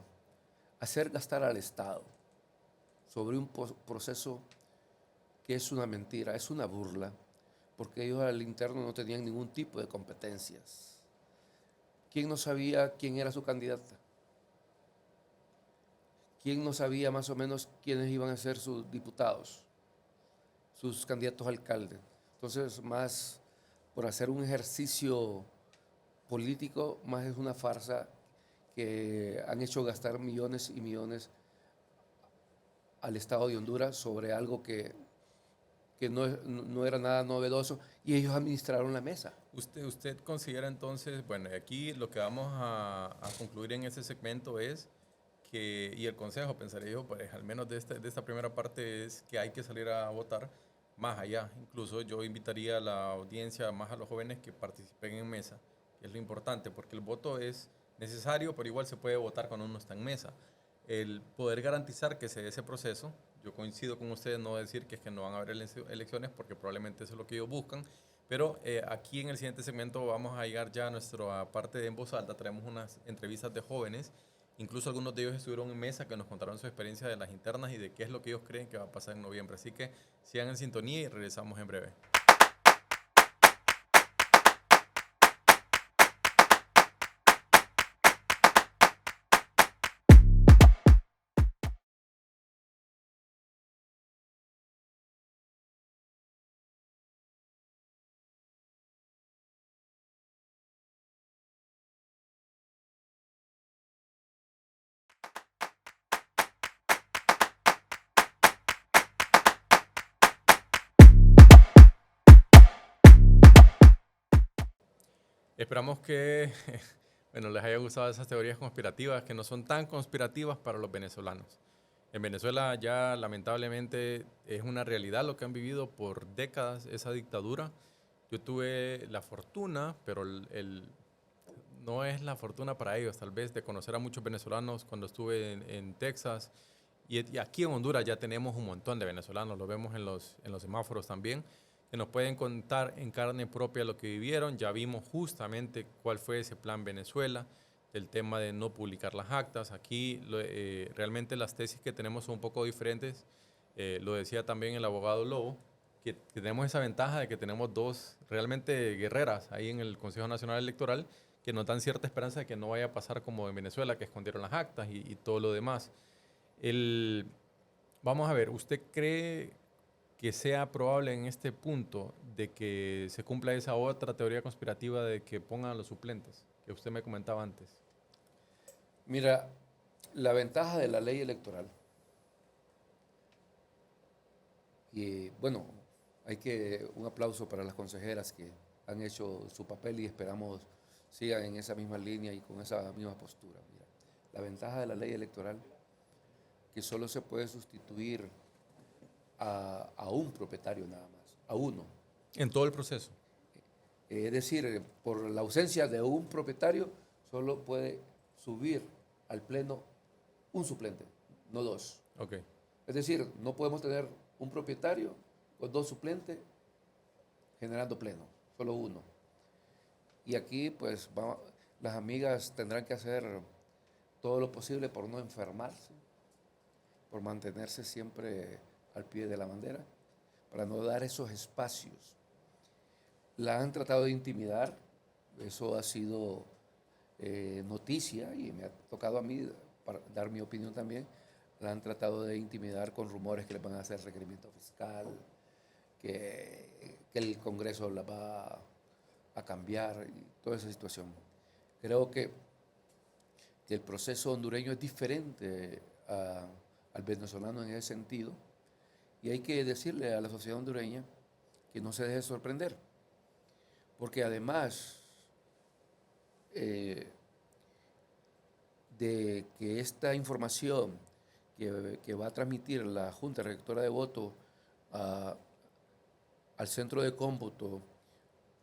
hacer gastar al Estado sobre un proceso que es una mentira, es una burla, porque ellos al interno no tenían ningún tipo de competencias. ¿Quién no sabía quién era su candidata? ¿Quién no sabía más o menos quiénes iban a ser sus diputados, sus candidatos a alcalde? Entonces, más por hacer un ejercicio político, más es una farsa que han hecho gastar millones y millones al Estado de Honduras sobre algo que no era nada novedoso y ellos administraron la mesa. ¿Usted considera entonces, bueno, aquí lo que vamos a concluir en este segmento es que, y el consejo, pensaré yo, pues al menos de esta primera parte, es que hay que salir a votar más allá. Incluso yo invitaría a la audiencia, más a los jóvenes, que participen en mesa, que es lo importante, porque el voto es necesario, pero igual se puede votar cuando uno está en mesa. El poder garantizar que se dé ese proceso, yo coincido con ustedes, no decir que es que no van a haber elecciones, porque probablemente eso es lo que ellos buscan, pero aquí en el siguiente segmento vamos a llegar ya a nuestra parte de En Voz Alta. Traemos unas entrevistas de jóvenes, incluso algunos de ellos estuvieron en mesa, que nos contaron su experiencia de las internas y de qué es lo que ellos creen que va a pasar en noviembre. Así que sigan en sintonía y regresamos en breve. Esperamos que bueno, les haya gustado esas teorías conspirativas, que no son tan conspirativas para los venezolanos. En Venezuela ya lamentablemente es una realidad lo que han vivido por décadas, esa dictadura. Yo tuve la fortuna, pero no es la fortuna para ellos, tal vez, de conocer a muchos venezolanos cuando estuve en Texas. Y aquí en Honduras ya tenemos un montón de venezolanos, lo vemos en los semáforos también, que nos pueden contar en carne propia lo que vivieron. Ya vimos justamente cuál fue ese plan Venezuela, del tema de no publicar las actas. Aquí realmente las tesis que tenemos son un poco diferentes. Lo decía también el abogado Lobo, que tenemos esa ventaja de que tenemos dos realmente guerreras ahí en el Consejo Nacional Electoral, que nos dan cierta esperanza de que no vaya a pasar como en Venezuela, que escondieron las actas y todo lo demás. Vamos a ver, ¿usted cree que sea probable en este punto de que se cumpla esa otra teoría conspirativa de que pongan a los suplentes, que usted me comentaba antes? Mira, la ventaja de la ley electoral, y bueno, un aplauso para las consejeras que han hecho su papel y esperamos sigan en esa misma línea y con esa misma postura. Mira, la ventaja de la ley electoral, que solo se puede sustituir a un propietario nada más, a uno. En todo el proceso. Es decir, por la ausencia de un propietario, solo puede subir al pleno un suplente, no dos. Ok. Es decir, no podemos tener un propietario con 2 suplentes generando pleno, solo uno. Y aquí, pues, las amigas tendrán que hacer todo lo posible por no enfermarse, por mantenerse siempre al pie de la bandera, para no dar esos espacios. La han tratado de intimidar, eso ha sido noticia y me ha tocado a mí para dar mi opinión también. La han tratado de intimidar con rumores que le van a hacer requerimiento fiscal, que el Congreso la va a cambiar y toda esa situación. Creo que el proceso hondureño es diferente al venezolano en ese sentido y hay que decirle a la sociedad hondureña que no se deje sorprender, porque además de que esta información que va a transmitir la Junta Rectora de Voto al centro de cómputo,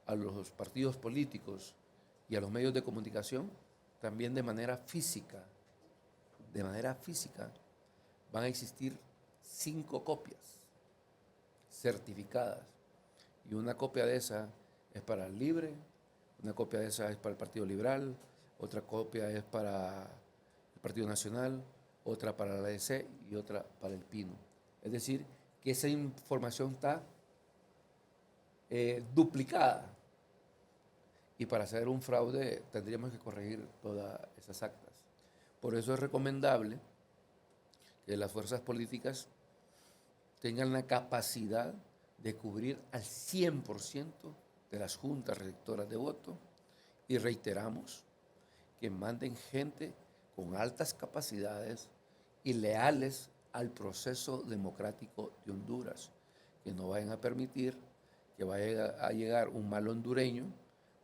a los partidos políticos y a los medios de comunicación, también de manera física, van a existir 5 copias certificadas. Y una copia de esa es para el Libre, una copia de esa es para el Partido Liberal, otra copia es para el Partido Nacional, otra para la ADC y otra para el Pino. Es decir, que esa información está duplicada. Y para hacer un fraude tendríamos que corregir todas esas actas. Por eso es recomendable que las fuerzas políticas tengan la capacidad de cubrir al 100% de las juntas rectoras de voto y reiteramos que manden gente con altas capacidades y leales al proceso democrático de Honduras, que no vayan a permitir que vaya a llegar un mal hondureño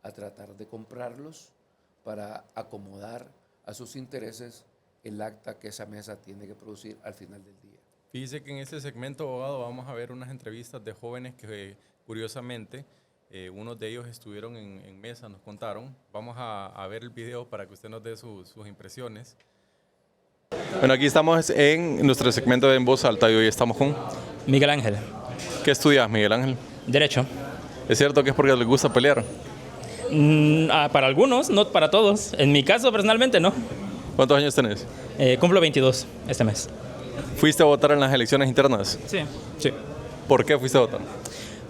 a tratar de comprarlos para acomodar a sus intereses el acta que esa mesa tiene que producir al final del día. Fíjese que en este segmento, abogado, vamos a ver unas entrevistas de jóvenes que curiosamente unos de ellos estuvieron en mesa, nos contaron. Vamos a ver el video para que usted nos dé sus impresiones. Bueno, aquí estamos en nuestro segmento de En Voz Alta y hoy estamos con Miguel Ángel. ¿Qué estudias, Miguel Ángel? Derecho. ¿Es cierto que es porque les gusta pelear? Para algunos, no para todos. En mi caso, personalmente, no. ¿Cuántos años tenés? Cumplo 22 este mes. ¿Fuiste a votar en las elecciones internas? Sí. ¿Por qué fuiste a votar?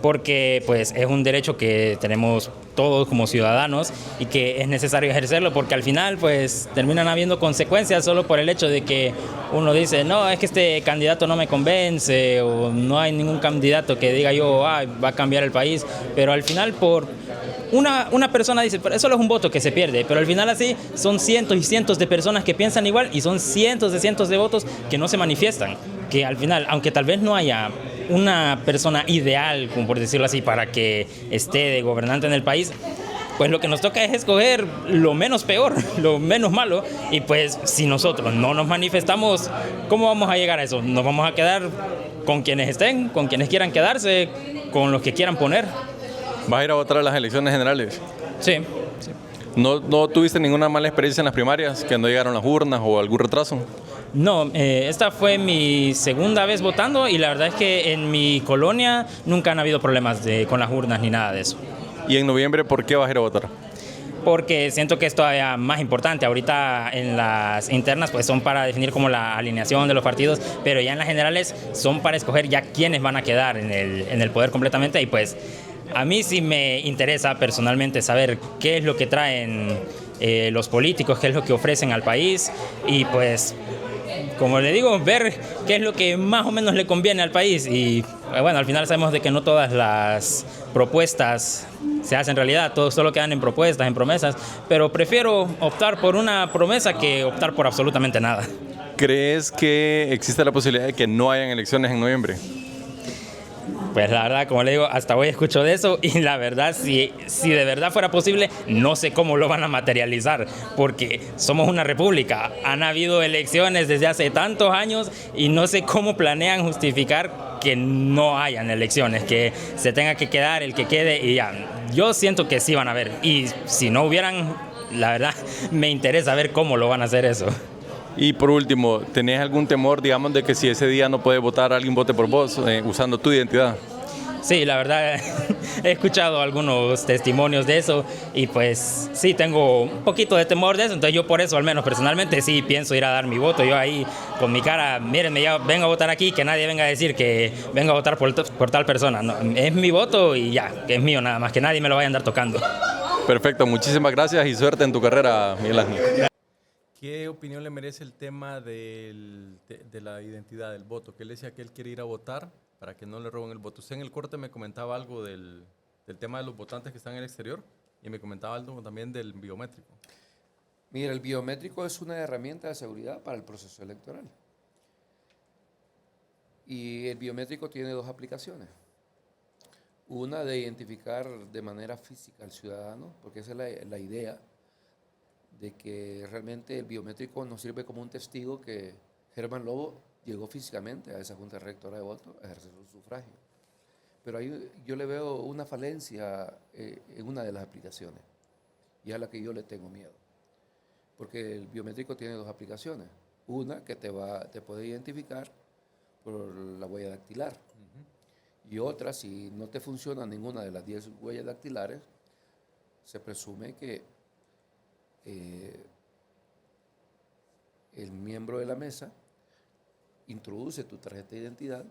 Porque pues es un derecho que tenemos todos como ciudadanos y que es necesario ejercerlo, porque al final pues terminan habiendo consecuencias solo por el hecho de que uno dice, no, es que este candidato no me convence, o no hay ningún candidato que diga yo, va a cambiar el país, pero al final por una persona dice, pero eso es un voto que se pierde, pero al final así son cientos y cientos de personas que piensan igual y son cientos de votos que no se manifiestan, que al final, aunque tal vez no haya una persona ideal, como por decirlo así, para que esté de gobernante en el país, pues lo que nos toca es escoger lo menos peor, lo menos malo, y pues si nosotros no nos manifestamos, ¿cómo vamos a llegar a eso? Nos vamos a quedar con quienes estén, con quienes quieran quedarse, con los que quieran poner. ¿Vas a ir a votar a las elecciones generales? Sí. ¿No tuviste ninguna mala experiencia en las primarias, que no llegaron las urnas o algún retraso? No, esta fue mi segunda vez votando y la verdad es que en mi colonia nunca han habido problemas con las urnas ni nada de eso. ¿Y en noviembre por qué vas a ir a votar? Porque siento que es todavía más importante. Ahorita en las internas pues son para definir como la alineación de los partidos, pero ya en las generales son para escoger ya quiénes van a quedar en el poder completamente, y pues a mí sí me interesa personalmente saber qué es lo que traen los políticos, qué es lo que ofrecen al país, y pues, como le digo, ver qué es lo que más o menos le conviene al país. Y bueno, al final sabemos de que no todas las propuestas se hacen realidad, todos solo quedan en propuestas, en promesas, pero prefiero optar por una promesa que optar por absolutamente nada. ¿Crees que existe la posibilidad de que no hayan elecciones en noviembre? Pues la verdad, como le digo, hasta hoy escucho de eso y la verdad, si de verdad fuera posible, no sé cómo lo van a materializar, porque somos una república. Han habido elecciones desde hace tantos años y no sé cómo planean justificar que no hayan elecciones, que se tenga que quedar el que quede y ya. Yo siento que sí van a haber y si no hubieran, la verdad, me interesa ver cómo lo van a hacer eso. Y por último, ¿tenés algún temor, digamos, de que si ese día no puedes votar, alguien vote por vos usando tu identidad? Sí, la verdad, he escuchado algunos testimonios de eso y pues sí, tengo un poquito de temor de eso, entonces yo por eso al menos personalmente sí pienso ir a dar mi voto. Yo ahí con mi cara, mírenme, ya vengo a votar aquí, que nadie venga a decir que vengo a votar por tal persona. No, es mi voto y ya, que es mío nada más, que nadie me lo vaya a andar tocando. Perfecto, muchísimas gracias y suerte en tu carrera, Miguel Ángel. ¿Qué opinión le merece el tema de la identidad del voto? Que él decía que él quiere ir a votar para que no le roben el voto. Usted en el corte me comentaba algo del tema de los votantes que están en el exterior y me comentaba algo también del biométrico. Mira, el biométrico es una herramienta de seguridad para el proceso electoral. Y el biométrico tiene dos aplicaciones. Una de identificar de manera física al ciudadano, porque esa es la idea de que realmente el biométrico nos sirve como un testigo que Germán Lobo llegó físicamente a esa Junta Rectora de Voto a ejercer su sufragio. Pero ahí yo le veo una falencia en una de las aplicaciones y a la que yo le tengo miedo. Porque el biométrico tiene dos aplicaciones. Una que te puede identificar por la huella dactilar. Y otra, si no te funciona ninguna de las 10 huellas dactilares, se presume que el miembro de la mesa introduce tu tarjeta de identidad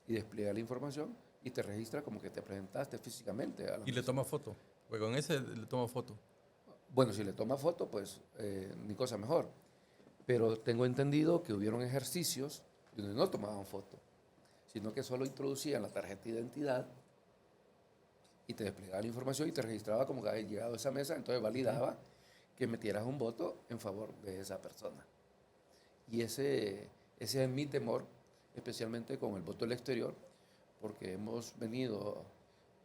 y despliega la información y te registra como que te presentaste físicamente a la ¿Y le toma foto? Porque con ese le toma foto. Bueno, si le toma foto, pues ni cosa mejor. Pero tengo entendido que hubieron ejercicios donde no tomaban foto, sino que solo introducían la tarjeta de identidad y te desplegaba la información y te registraba como que había llegado a esa mesa, entonces validaba que metieras un voto en favor de esa persona. Y ese es mi temor, especialmente con el voto del exterior, porque hemos venido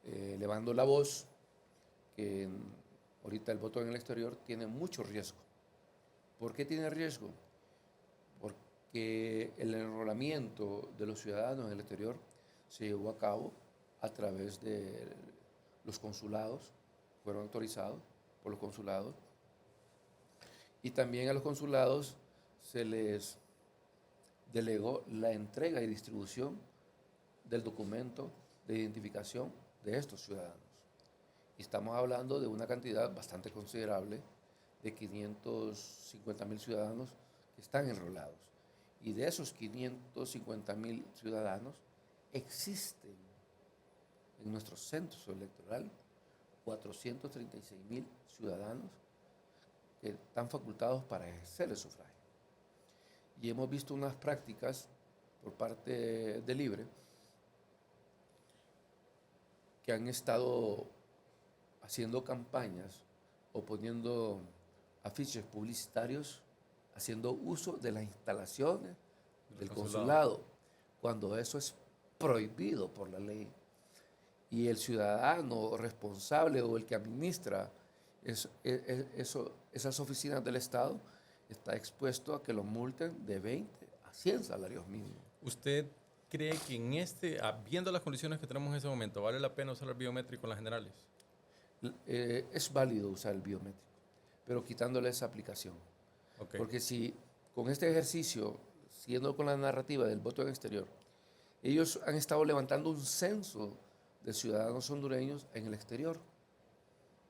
elevando la voz que ahorita el voto en el exterior tiene mucho riesgo. ¿Por qué tiene riesgo? Porque el enrolamiento de los ciudadanos en el exterior se llevó a cabo a través de los consulados, fueron autorizados por los consulados, y también a los consulados se les delegó la entrega y distribución del documento de identificación de estos ciudadanos. Y estamos hablando de una cantidad bastante considerable de 550,000 ciudadanos que están enrolados. Y de esos 550,000 ciudadanos existen en nuestro centro electoral 436,000 ciudadanos que están facultados para ejercer el sufragio. Y hemos visto unas prácticas por parte de Libre que han estado haciendo campañas o poniendo afiches publicitarios, haciendo uso de las instalaciones del consulado, cuando eso es prohibido por la ley. Y el ciudadano responsable o el que administra esas oficinas del Estado está expuesto a que lo multen de 20 a 100 salarios mínimos. ¿Usted cree que viendo las condiciones que tenemos en ese momento, vale la pena usar el biométrico en las generales? Es válido usar el biométrico, pero quitándole esa aplicación. Okay. Porque si con este ejercicio, siguiendo con la narrativa del voto en exterior, ellos han estado levantando un censo de ciudadanos hondureños en el exterior.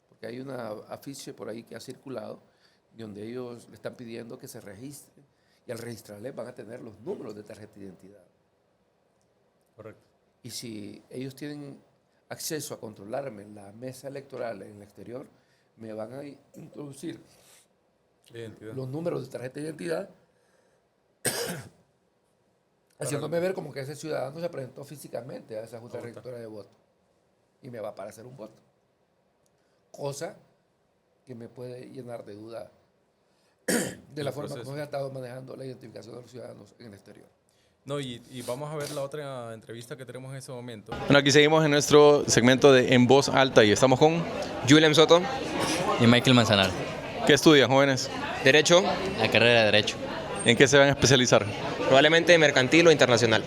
Porque hay una afiche por ahí que ha circulado donde ellos le están pidiendo que se registren y al registrarles van a tener los números de tarjeta de identidad. Correcto. Y si ellos tienen acceso a controlarme la mesa electoral en el exterior, me van a introducir los números de tarjeta de identidad, haciéndome ver como que ese ciudadano se presentó físicamente a esa Junta Rectora de Voto y me va a aparecer un voto. Cosa que me puede llenar de duda de la forma como se ha estado manejando la identificación de los ciudadanos en el exterior. No, y vamos a ver la otra entrevista que tenemos en ese momento. Bueno, aquí seguimos en nuestro segmento de En Voz Alta y estamos con Julian Soto, Y Michael Manzanar, ¿qué estudian, jóvenes? Derecho, la carrera de Derecho. ¿En qué se van a especializar? probablemente mercantil o internacional.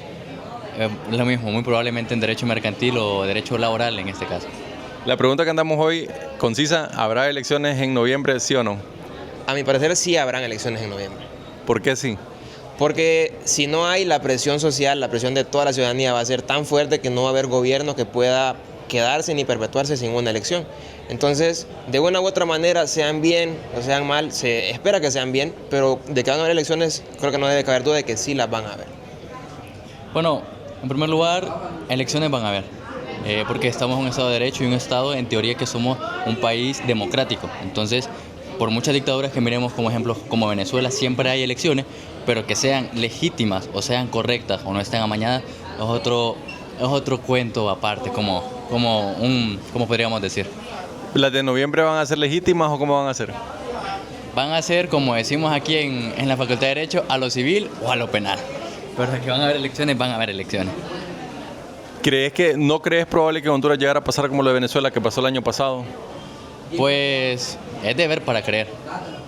Lo mismo, muy probablemente en Derecho Mercantil o Derecho Laboral en este caso. La pregunta que andamos hoy, concisa, ¿habrá elecciones en noviembre, sí o no? A mi parecer sí habrán elecciones en noviembre. ¿Por qué sí? Porque si no hay la presión social, la presión de toda la ciudadanía va a ser tan fuerte que no va a haber gobierno que pueda quedarse ni perpetuarse sin una elección. Entonces, de una u otra manera, sean bien o sean mal, se espera que sean bien, pero de que van a haber elecciones, creo que no debe caber duda de que sí las van a haber. Bueno, en primer lugar, elecciones van a haber, porque estamos en un Estado de Derecho y un Estado en teoría que somos un país democrático. Entonces, por muchas dictaduras que miremos como ejemplos como Venezuela, siempre hay elecciones, pero que sean legítimas o sean correctas o no estén amañadas, es otro cuento aparte, como podríamos decir. ¿Las de noviembre van a ser legítimas o cómo van a ser? Van a ser, como decimos aquí en la Facultad de Derecho, a lo civil o a lo penal. Pero de que van a haber elecciones, van a haber elecciones. ¿No crees probable que Honduras llegara a pasar como lo de Venezuela que pasó el año pasado? Pues es de ver para creer,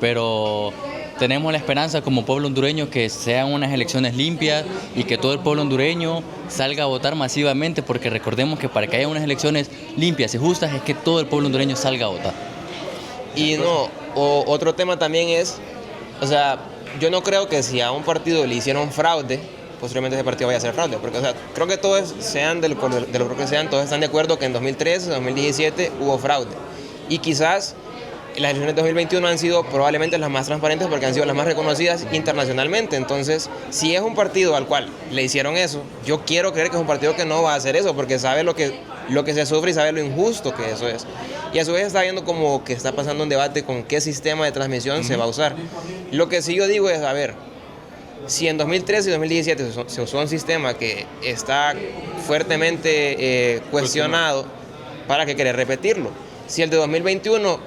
pero tenemos la esperanza como pueblo hondureño que sean unas elecciones limpias y que todo el pueblo hondureño salga a votar masivamente, porque recordemos que para que haya unas elecciones limpias y justas es que todo el pueblo hondureño salga a votar. Y no, otro tema también es, o sea, yo no creo que si a un partido le hicieron fraude, posiblemente ese partido vaya a hacer fraude, porque o sea, creo que todos, sean de lo que sean, todos están de acuerdo que en 2013, 2017 hubo fraude. Y quizás las elecciones de 2021 han sido probablemente las más transparentes porque han sido las más reconocidas internacionalmente. Entonces, si es un partido al cual le hicieron eso, yo quiero creer que es un partido que no va a hacer eso porque sabe lo que se sufre y sabe lo injusto que eso es. Y a su vez está viendo como que está pasando un debate con qué sistema de transmisión se va a usar. Lo que sí yo digo es, a ver, si en 2013 y 2017 se usó un sistema que está fuertemente cuestionado, ¿para qué querer repetirlo? Si el de 2021,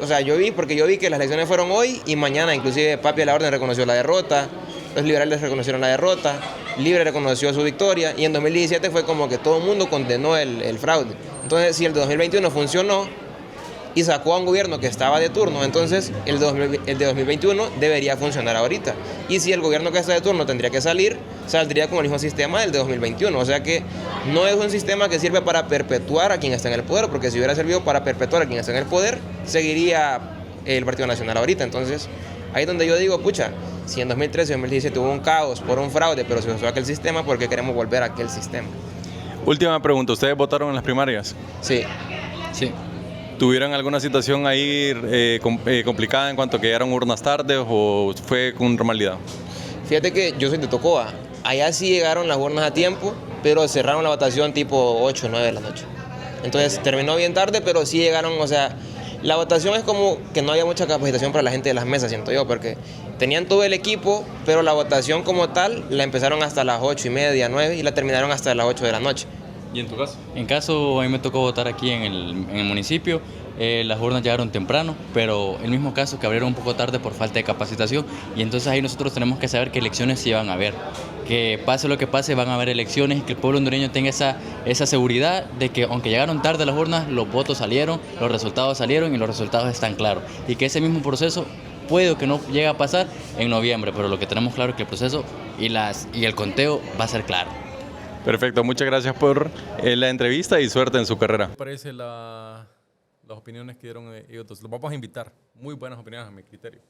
o sea, yo vi que las elecciones fueron hoy y mañana, inclusive Papi de la Orden reconoció la derrota, los liberales reconocieron la derrota, Libre reconoció su victoria y en 2017 fue como que todo el mundo condenó el fraude. Entonces, si el de 2021 funcionó y sacó a un gobierno que estaba de turno, entonces el de 2021 debería funcionar ahorita. Y si el gobierno que está de turno tendría que salir, saldría con el mismo sistema del de 2021. O sea que no es un sistema que sirve para perpetuar a quien está en el poder, porque si hubiera servido para perpetuar a quien está en el poder, seguiría el Partido Nacional ahorita. Entonces, ahí es donde yo digo, pucha, si en 2013 y 2017 hubo un caos por un fraude, pero se usó aquel sistema, ¿por qué queremos volver a aquel sistema? Última pregunta, ¿ustedes votaron en las primarias? Sí. Sí. ¿Tuvieron alguna situación ahí complicada en cuanto a que llegaron urnas tarde o fue con normalidad? Fíjate que yo soy de Tocoa. Allá sí llegaron las urnas a tiempo, pero cerraron la votación tipo 8 o 9 de la noche. Entonces terminó bien tarde, pero sí llegaron, o sea, la votación es como que no había mucha capacitación para la gente de las mesas, siento yo, porque tenían todo el equipo, pero la votación como tal la empezaron hasta las 8:30, 9 y la terminaron hasta las 8 de la noche. ¿Y en tu caso? En caso, a mí me tocó votar aquí en el municipio. Las urnas llegaron temprano, pero el mismo caso que abrieron un poco tarde por falta de capacitación, y entonces ahí nosotros tenemos que saber que elecciones sí van a haber, que pase lo que pase van a haber elecciones y que el pueblo hondureño tenga esa seguridad de que aunque llegaron tarde las urnas, los votos salieron, los resultados salieron y los resultados están claros, y que ese mismo proceso puede o que no llegue a pasar en noviembre, pero lo que tenemos claro es que el proceso y el conteo va a ser claro. Perfecto, muchas gracias por la entrevista y suerte en su carrera. ¿Qué parece las opiniones que dieron ellos dos? Los vamos a invitar. Muy buenas opiniones a mi criterio.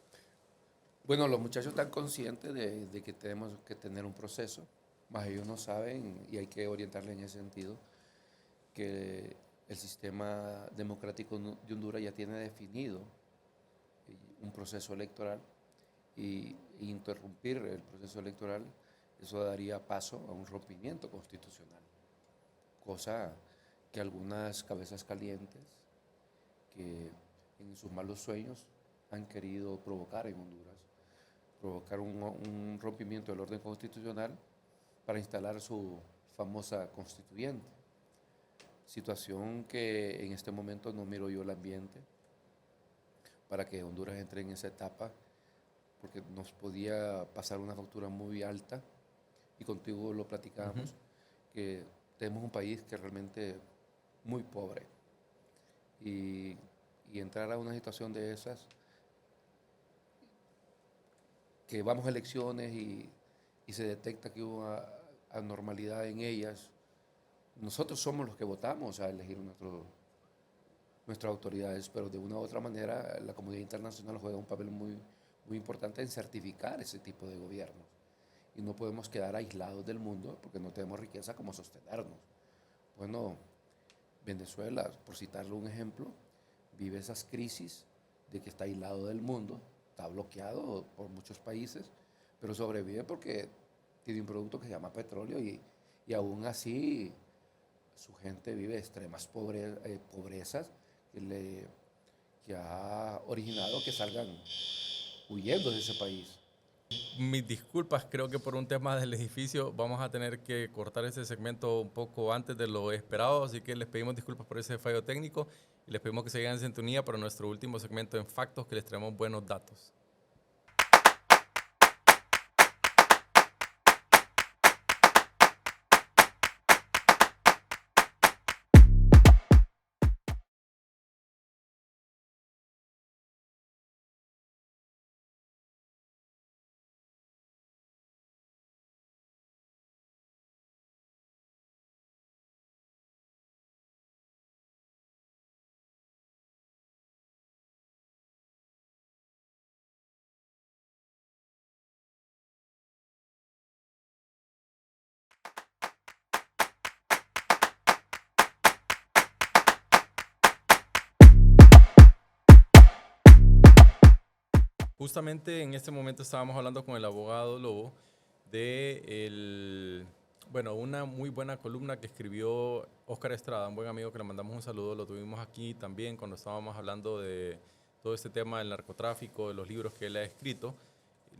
Bueno, los muchachos están conscientes de que tenemos que tener un proceso, mas ellos no saben, y hay que orientarles en ese sentido, que el sistema democrático de Honduras ya tiene definido un proceso electoral y interrumpir el proceso electoral, eso daría paso a un rompimiento constitucional, cosa que algunas cabezas calientes que en sus malos sueños han querido provocar en Honduras, provocar un rompimiento del orden constitucional para instalar su famosa constituyente. Situación que en este momento no miro yo el ambiente para que Honduras entre en esa etapa, porque nos podía pasar una factura muy alta y contigo lo platicábamos, que tenemos un país que es realmente muy pobre. Y entrar a una situación de esas, que vamos a elecciones y se detecta que hubo anormalidad en ellas, nosotros somos los que votamos a elegir nuestras autoridades, pero de una u otra manera la comunidad internacional juega un papel muy, muy importante en certificar ese tipo de gobiernos. Y no podemos quedar aislados del mundo porque no tenemos riqueza como sostenernos. Bueno, Venezuela, por citarle un ejemplo, vive esas crisis de que está aislado del mundo, está bloqueado por muchos países, pero sobrevive porque tiene un producto que se llama petróleo y aún así su gente vive extremas pobrezas que ha originado que salgan huyendo de ese país. Mis disculpas, creo que por un tema del edificio vamos a tener que cortar este segmento un poco antes de lo esperado, así que les pedimos disculpas por ese fallo técnico y les pedimos que se sigan en sintonía para nuestro último segmento en Factos, que les traemos buenos datos. Justamente en este momento estábamos hablando con el abogado Lobo de una muy buena columna que escribió Óscar Estrada, un buen amigo que le mandamos un saludo, lo tuvimos aquí también cuando estábamos hablando de todo este tema del narcotráfico, de los libros que él ha escrito.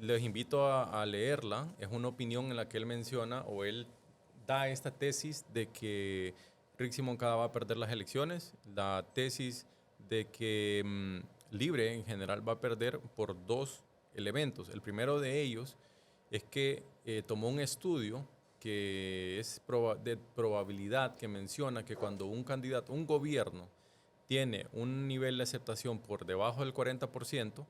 Les invito a leerla, es una opinión en la que él menciona o él da esta tesis de que Rick Moncada va a perder las elecciones, la tesis de que Libre en general va a perder por dos elementos. El primero de ellos es que tomó un estudio que es de probabilidad que menciona que cuando un candidato, un gobierno, tiene un nivel de aceptación por debajo del 40%,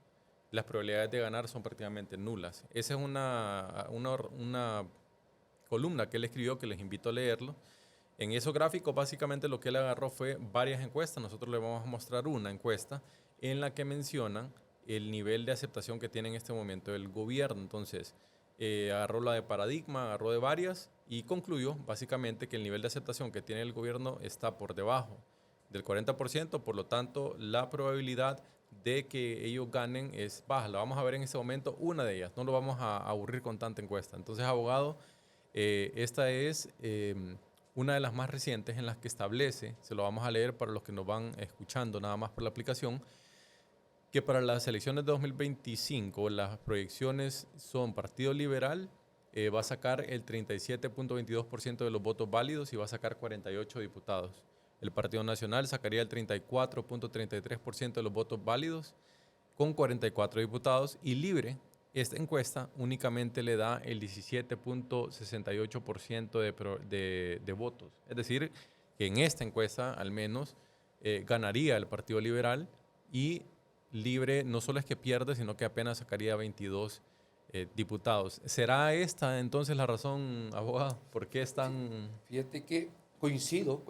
las probabilidades de ganar son prácticamente nulas. Esa es una columna que él escribió que les invito a leerlo. En esos gráficos básicamente lo que él agarró fue varias encuestas. Nosotros le vamos a mostrar una encuesta en la que mencionan el nivel de aceptación que tiene en este momento el gobierno. Entonces, agarró la de Paradigma, agarró de varias y concluyó básicamente que el nivel de aceptación que tiene el gobierno está por debajo del 40%, por lo tanto, la probabilidad de que ellos ganen es baja. La vamos a ver en este momento, una de ellas. No lo vamos a aburrir con tanta encuesta. Entonces, abogado, esta es una de las más recientes en las que establece, se lo vamos a leer para los que nos van escuchando nada más por la aplicación, que para las elecciones de 2025 las proyecciones son Partido Liberal va a sacar el 37.22% de los votos válidos y va a sacar 48 diputados. El Partido Nacional sacaría el 34.33% de los votos válidos con 44 diputados y Libre, esta encuesta únicamente le da el 17.68% de votos. Es decir, que en esta encuesta al menos ganaría el Partido Liberal y Libre no solo es que pierde, sino que apenas sacaría 22 diputados. ¿Será esta entonces la razón, abogado? ¿Por qué es tan...? Fíjate que coincido,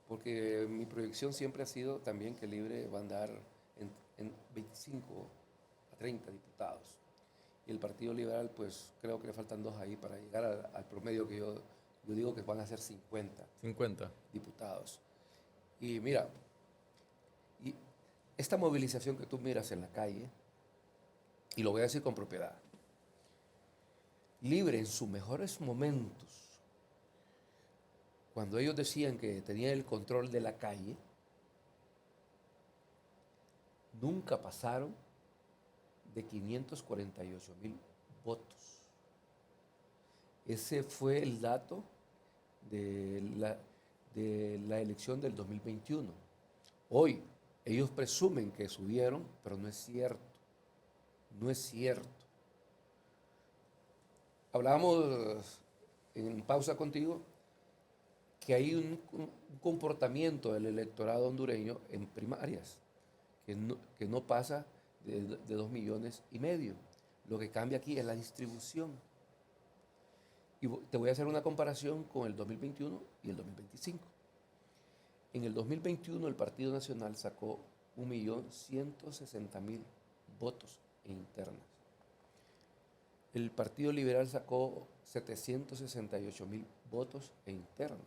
porque mi proyección siempre ha sido también que Libre va a andar en 25 a 30 diputados. Y el Partido Liberal, pues creo que le faltan 2 ahí para llegar al promedio que yo digo que van a ser 50 diputados. Y mira, y esta movilización que tú miras en la calle, y lo voy a decir con propiedad, Libre en sus mejores momentos, cuando ellos decían que tenían el control de la calle, nunca pasaron de 548,000 votos. Ese fue el dato de la elección del 2021. Hoy ellos presumen que subieron, pero no es cierto. No es cierto. hablábamos en pausa contigo que hay un comportamiento del electorado hondureño en primarias que no pasa de 2,5 millones. Lo que cambia aquí es la distribución. Y te voy a hacer una comparación con el 2021 y el 2025. En el 2021 el Partido Nacional sacó 1.160.000 votos en internas. El Partido Liberal sacó 768.000 votos en internas.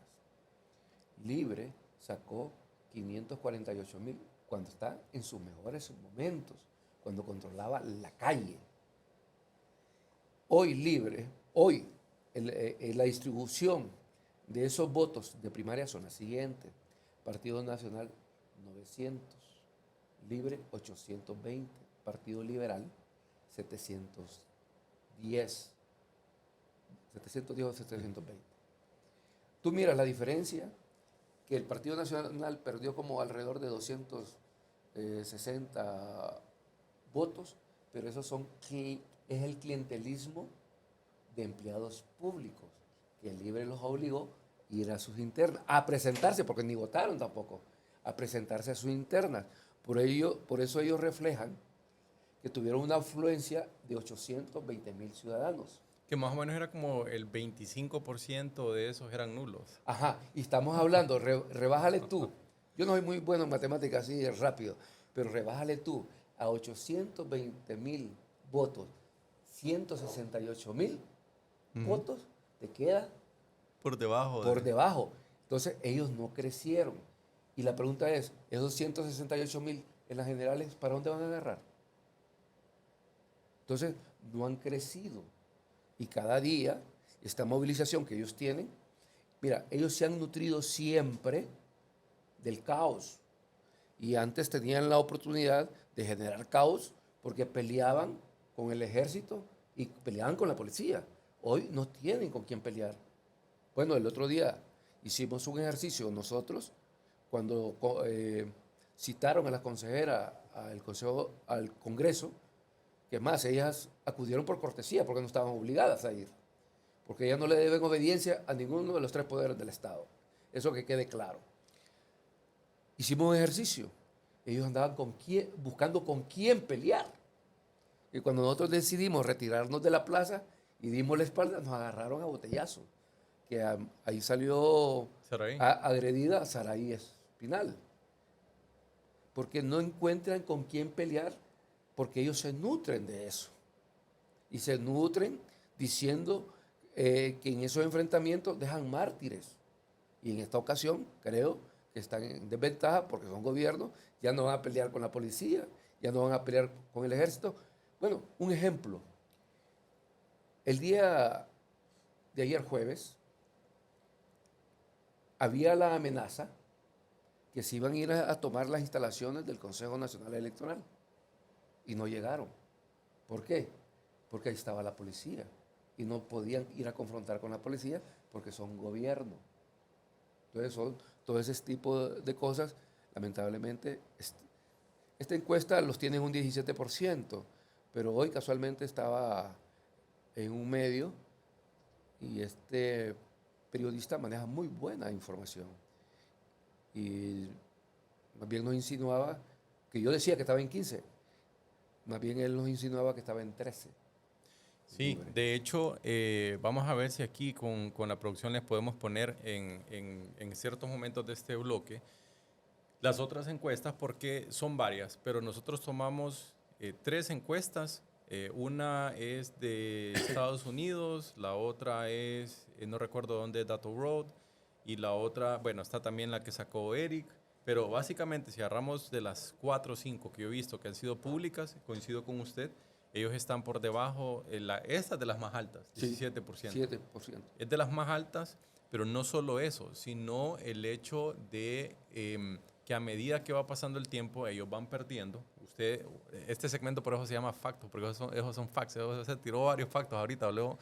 Libre sacó 548.000 cuando está en sus mejores momentos, cuando controlaba la calle. Hoy Libre, la distribución de esos votos de primaria son las siguientes. Partido Nacional 900, Libre 820, Partido Liberal 710 o 720. Tú miras la diferencia, que el Partido Nacional perdió como alrededor de 260 votos, pero esos es el clientelismo de empleados públicos, que el Libre los obligó a ir a sus internas, a presentarse, porque ni votaron tampoco, a presentarse a sus internas. Por eso ellos reflejan que tuvieron una afluencia de 820.000 ciudadanos. Que más o menos era como el 25% de esos eran nulos. Ajá, y estamos hablando, rebájale tú. Yo no soy muy bueno en matemáticas así rápido, pero rebájale tú a 820.000 votos, 168.000 votos, te queda por debajo. Por debajo. Entonces, ellos no crecieron. Y la pregunta es, esos 168.000 en las generales, ¿para dónde van a agarrar? Entonces, no han crecido. Y cada día, esta movilización que ellos tienen, mira, ellos se han nutrido siempre del caos. Y antes tenían la oportunidad de generar caos porque peleaban con el ejército y peleaban con la policía. Hoy no tienen con quién pelear. Bueno, el otro día hicimos un ejercicio nosotros cuando citaron a la consejera al Congreso, que más, ellas acudieron por cortesía porque no estaban obligadas a ir, porque ellas no le deben obediencia a ninguno de los 3 poderes del Estado. Eso que quede claro. Hicimos un ejercicio. Ellos andaban buscando con quién pelear. Y cuando nosotros decidimos retirarnos de la plaza y dimos la espalda, nos agarraron a botellazo. Que ahí salió agredida Saraí Espinal. Porque no encuentran con quién pelear, porque ellos se nutren de eso. Y se nutren diciendo que en esos enfrentamientos dejan mártires. Y en esta ocasión creo que están en desventaja porque son gobiernos, ya no van a pelear con la policía, ya no van a pelear con el ejército. Bueno, un ejemplo. El día de ayer jueves había la amenaza que se iban a ir a tomar las instalaciones del Consejo Nacional Electoral. Y no llegaron. ¿Por qué? Porque ahí estaba la policía. Y no podían ir a confrontar con la policía porque son gobierno. Entonces son todo ese tipo de cosas. Lamentablemente, esta encuesta los tiene en un 17%. Pero hoy casualmente estaba en un medio y este periodista maneja muy buena información. Y más bien nos insinuaba que yo decía que estaba en 15. Más bien él nos insinuaba que estaba en 13. Sí, de hecho, vamos a ver si aquí con la producción les podemos poner en ciertos momentos de este bloque las otras encuestas, porque son varias, pero nosotros tomamos 3 encuestas. Una es de Estados Unidos, la otra es, no recuerdo dónde, Data Road, y la otra, bueno, está también la que sacó Eric. Pero básicamente, si agarramos de las 4 o 5 que yo he visto que han sido públicas, coincido con usted, ellos están por debajo, esta es de las más altas, 17%. 7%. Es de las más altas, pero no solo eso, sino el hecho de que a medida que va pasando el tiempo, ellos van perdiendo. Este segmento por eso se llama factos, porque esos son facts. Se tiró varios factos ahorita, luego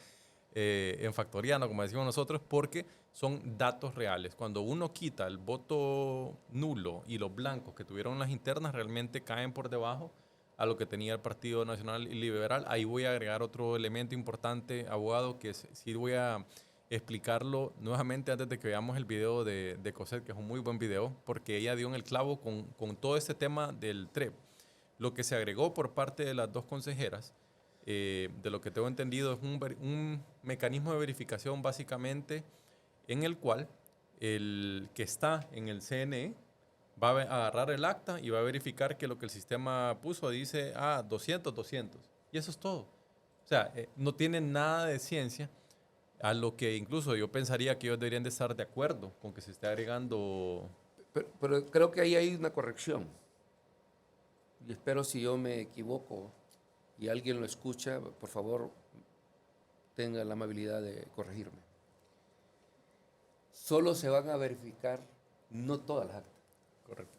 en factoriano, como decimos nosotros, porque son datos reales. Cuando uno quita el voto nulo y los blancos que tuvieron las internas, realmente caen por debajo a lo que tenía el Partido Nacional y Liberal. Ahí voy a agregar otro elemento importante, abogado, que sí voy a explicarlo nuevamente antes de que veamos el video de Cosette, que es un muy buen video, porque ella dio en el clavo con todo este tema del TREP. Lo que se agregó por parte de las dos consejeras, de lo que tengo entendido, es un mecanismo de verificación básicamente en el cual el que está en el CNE va a agarrar el acta y va a verificar que lo que el sistema puso dice 200. Y eso es todo. O sea, no tiene nada de ciencia, a lo que incluso yo pensaría que ellos deberían de estar de acuerdo con que se esté agregando. Pero creo que ahí hay una corrección. Y espero, si yo me equivoco y alguien lo escucha, por favor, tenga la amabilidad de corregirme. Solo se van a verificar no todas las actas. Correcto.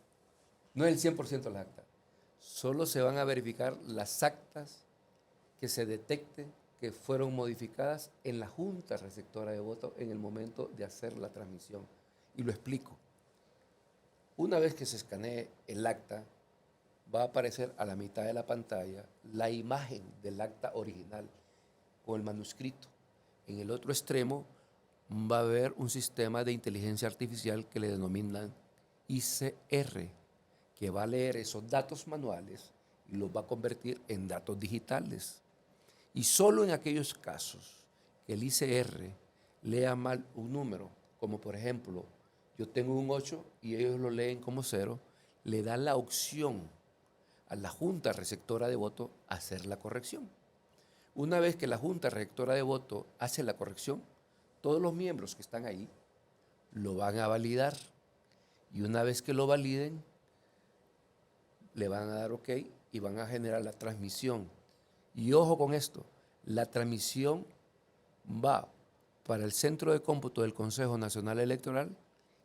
No es el 100% de las actas. Solo se van a verificar las actas que se detecte que fueron modificadas en la Junta Receptora de Voto en el momento de hacer la transmisión. Y lo explico. Una vez que se escanee el acta, va a aparecer a la mitad de la pantalla la imagen del acta original con el manuscrito. En el otro extremo va a haber un sistema de inteligencia artificial que le denominan ICR, que va a leer esos datos manuales y los va a convertir en datos digitales. Y solo en aquellos casos que el ICR lea mal un número, como por ejemplo, yo tengo un 8 y ellos lo leen como 0, le da la opción a la Junta Receptora de Voto a hacer la corrección. Una vez que la Junta Receptora de Voto hace la corrección, todos los miembros que están ahí lo van a validar. Y una vez que lo validen, le van a dar OK y van a generar la transmisión. Y ojo con esto, la transmisión va para el centro de cómputo del Consejo Nacional Electoral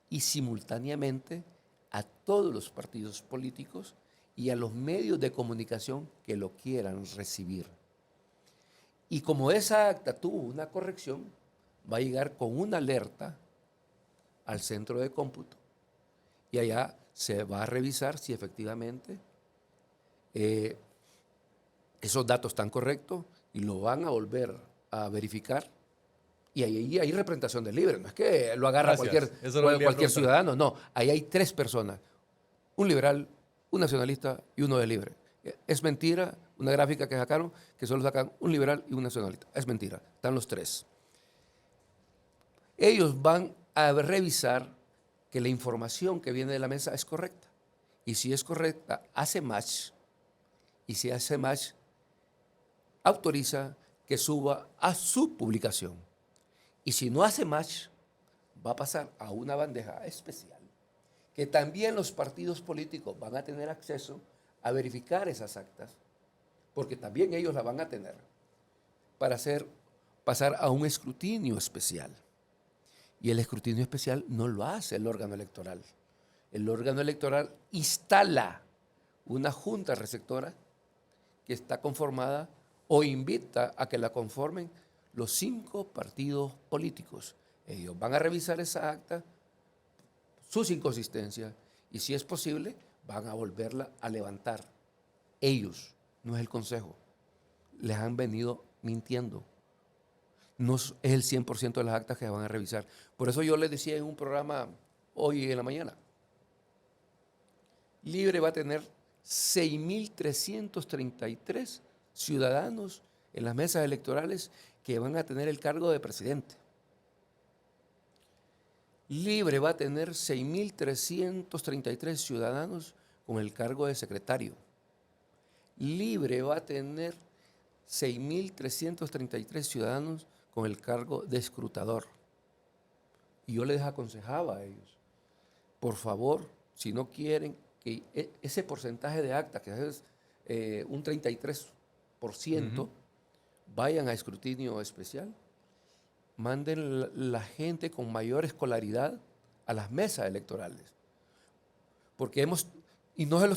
y simultáneamente a todos los partidos políticos y a los medios de comunicación que lo quieran recibir. Y como esa acta tuvo una corrección, va a llegar con una alerta al centro de cómputo y allá se va a revisar si efectivamente esos datos están correctos y lo van a volver a verificar. Y ahí hay representación del libre, no es que lo agarra cualquier ciudadano, no, ahí hay 3 personas, un liberal, un nacionalista y uno de libre. Es mentira, una gráfica que sacaron, que solo sacan un liberal y un nacionalista. Es mentira, están los 3. Ellos van a revisar que la información que viene de la mesa es correcta. Y si es correcta, hace match. Y si hace match, autoriza que suba a su publicación. Y si no hace match, va a pasar a una bandeja especial que también los partidos políticos van a tener acceso a verificar esas actas, porque también ellos la van a tener, para pasar a un escrutinio especial. Y el escrutinio especial no lo hace el órgano electoral. El órgano electoral instala una junta receptora que está conformada o invita a que la conformen los 5 partidos políticos. Ellos van a revisar esa acta, sus inconsistencias, y si es posible, van a volverla a levantar. Ellos, no es el Consejo. Les han venido mintiendo. No es el 100% de las actas que van a revisar. Por eso yo les decía en un programa hoy en la mañana, Libre va a tener 6.333 ciudadanos en las mesas electorales que van a tener el cargo de presidente. Libre va a tener 6.333 ciudadanos con el cargo de secretario. Libre va a tener 6.333 ciudadanos con el cargo de escrutador. Y yo les aconsejaba a ellos, por favor, si no quieren que ese porcentaje de actas, que es un 33%, vayan a escrutinio especial, manden la gente con mayor escolaridad a las mesas electorales. Porque y no me lo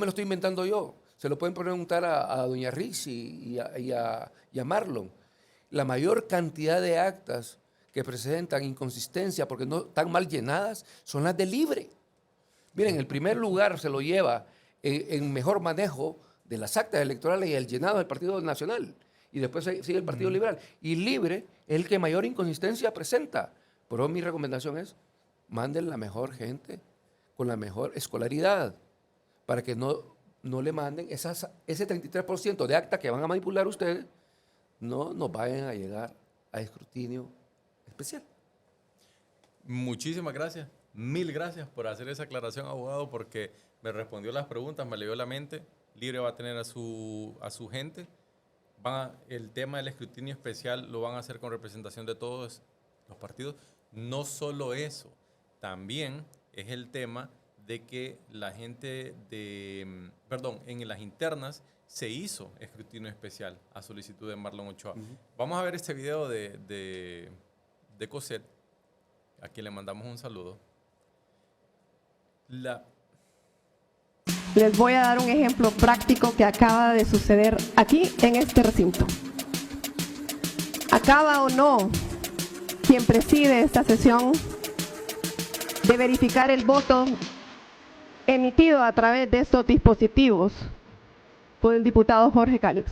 estoy inventando yo, se lo pueden preguntar a doña Rix y a Marlon. La mayor cantidad de actas que presentan inconsistencia porque no están mal llenadas son las de Libre. Miren, el primer lugar se lo lleva en mejor manejo de las actas electorales y el llenado del Partido Nacional. Y después sigue el Partido Liberal. Y Libre es el que mayor inconsistencia presenta. Pero mi recomendación es, manden la mejor gente con la mejor escolaridad para que no le manden ese 33% de acta que van a manipular ustedes, no nos vayan a llegar a escrutinio especial. Muchísimas gracias, mil gracias por hacer esa aclaración, abogado, porque me respondió las preguntas, me leyó la mente. Libre va a tener a su gente. El tema del escrutinio especial lo van a hacer con representación de todos los partidos. No solo eso, también es el tema de que la gente en las internas se hizo escrutinio especial a solicitud de Marlon Ochoa. Vamos a ver este video de Cosette, a quien le mandamos un saludo. Les voy a dar un ejemplo práctico que acaba de suceder aquí en este recinto. Acaba o no quien preside esta sesión de verificar el voto emitido a través de estos dispositivos por el diputado Jorge Calix.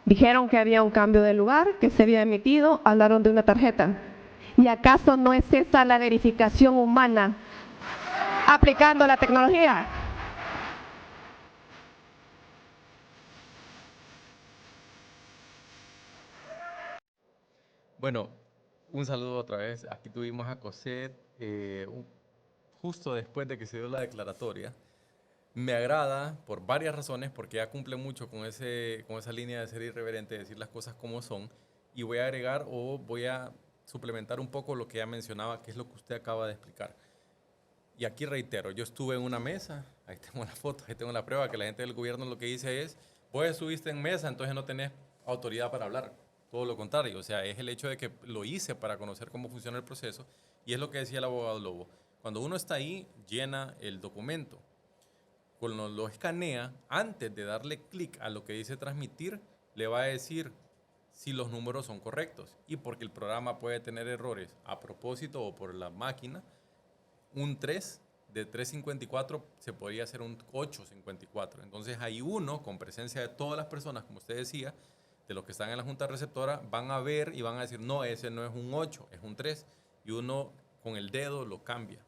Dijeron que había un cambio de lugar, que se había emitido, hablaron de una tarjeta. ¿Y acaso no es esa la verificación humana aplicando la tecnología? Bueno, un saludo otra vez. Aquí tuvimos a Cosette justo después de que se dio la declaratoria. Me agrada por varias razones, porque ya cumple mucho con esa línea de ser irreverente, de decir las cosas como son. Y voy a agregar o voy a suplementar un poco lo que ya mencionaba, que es lo que usted acaba de explicar. Y aquí reitero, yo estuve en una mesa, ahí tengo la foto, ahí tengo la prueba, que la gente del gobierno lo que dice es, vos estuviste en mesa, entonces no tenés autoridad para hablar. Todo lo contrario, o sea, es el hecho de que lo hice para conocer cómo funciona el proceso, y es lo que decía el abogado Lobo. Cuando uno está ahí, llena el documento. Cuando lo escanea, antes de darle clic a lo que dice transmitir, le va a decir si los números son correctos. Y porque el programa puede tener errores a propósito o por la máquina, un 3 de 354 se podría hacer un 854. Entonces hay uno, con presencia de todas las personas, como usted decía, de los que están en la junta receptora, van a ver y van a decir, no, ese no es un 8, es un 3. Y uno con el dedo lo cambia.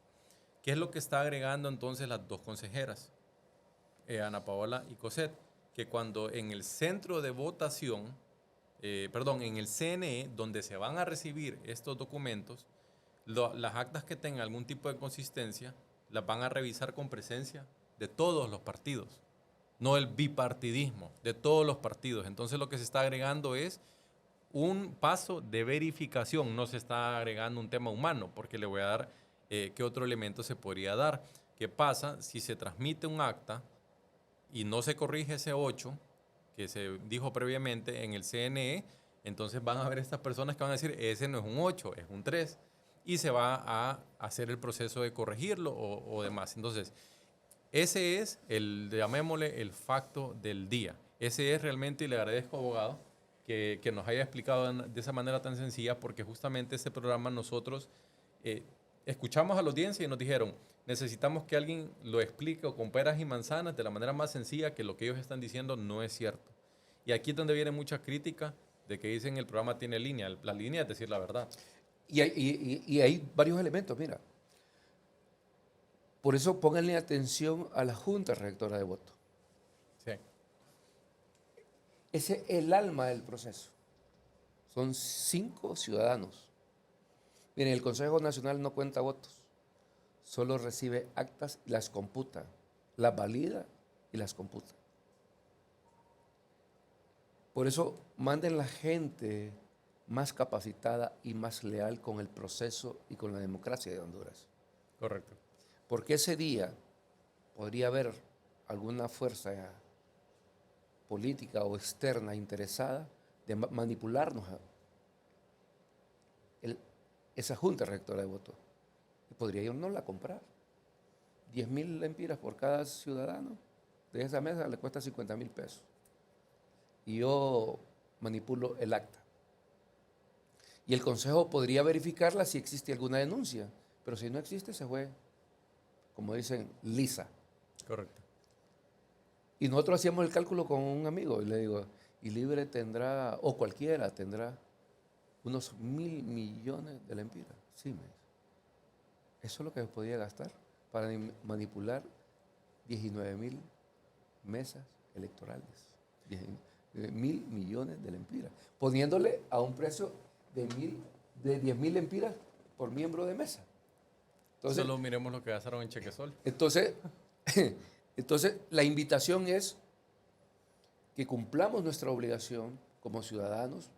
¿Qué es lo que está agregando entonces las dos consejeras, Ana Paola y Cosette? Que cuando en el centro de votación, en el CNE, donde se van a recibir estos documentos, las actas que tengan algún tipo de consistencia, las van a revisar con presencia de todos los partidos, no el bipartidismo, de todos los partidos. Entonces lo que se está agregando es un paso de verificación, no se está agregando un tema humano, porque le voy a dar qué otro elemento se podría dar. ¿Qué pasa si se transmite un acta y no se corrige ese 8 que se dijo previamente en el CNE? Entonces van a ver estas personas que van a decir, ese no es un 8, es un 3, y se va a hacer el proceso de corregirlo o demás. Entonces, ese es llamémosle el facto del día. Ese es realmente, y le agradezco, abogado, que nos haya explicado de esa manera tan sencilla, porque justamente este programa nosotros escuchamos a la audiencia y nos dijeron, necesitamos que alguien lo explique con peras y manzanas de la manera más sencilla, que lo que ellos están diciendo no es cierto. Y aquí es donde viene mucha crítica de que dicen el programa tiene línea. La línea es decir la verdad. Y hay varios elementos, mira. Por eso pónganle atención a la Junta Rectora de Voto. Sí. Ese es el alma del proceso. Son 5 ciudadanos. Miren, el Consejo Nacional no cuenta votos, solo recibe actas y las computa, las valida y las computa. Por eso manden la gente más capacitada y más leal con el proceso y con la democracia de Honduras. Correcto. Porque ese día podría haber alguna fuerza política o externa interesada de manipularnos esa Junta Rectora de Voto. Y podría no la comprar. 10,000 lempiras por cada ciudadano de esa mesa le cuesta 50,000 pesos. Y yo manipulo el acta. Y el Consejo podría verificarla si existe alguna denuncia, pero si no existe, se fue, como dicen, lisa. Correcto. Y nosotros hacíamos el cálculo con un amigo y le digo, y Libre tendrá, o cualquiera tendrá, unos 1.000 millones de lempiras. Sí, me dice. Eso es lo que podía gastar para manipular 19.000 mesas electorales. 1.000 millones de lempiras. Poniéndole a un precio de 10.000 lempiras por miembro de mesa. Entonces, solo miremos lo que gastaron en Chequesol. Entonces, la invitación es que cumplamos nuestra obligación como ciudadanos.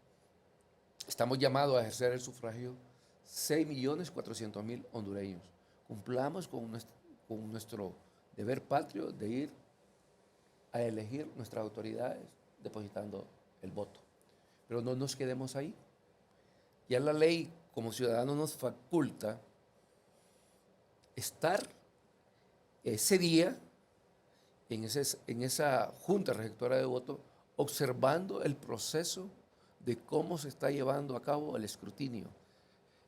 Estamos llamados a ejercer el sufragio 6.400.000 hondureños. Cumplamos con nuestro deber patrio de ir a elegir nuestras autoridades depositando el voto. Pero no nos quedemos ahí. Ya la ley como ciudadanos nos faculta estar ese día en esa junta receptora de voto observando el proceso de cómo se está llevando a cabo el escrutinio.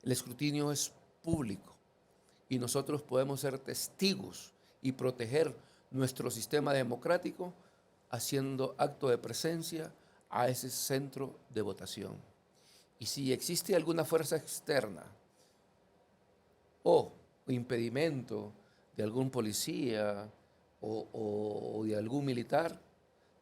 El escrutinio es público y nosotros podemos ser testigos y proteger nuestro sistema democrático haciendo acto de presencia a ese centro de votación. Y si existe alguna fuerza externa o impedimento de algún policía o de algún militar,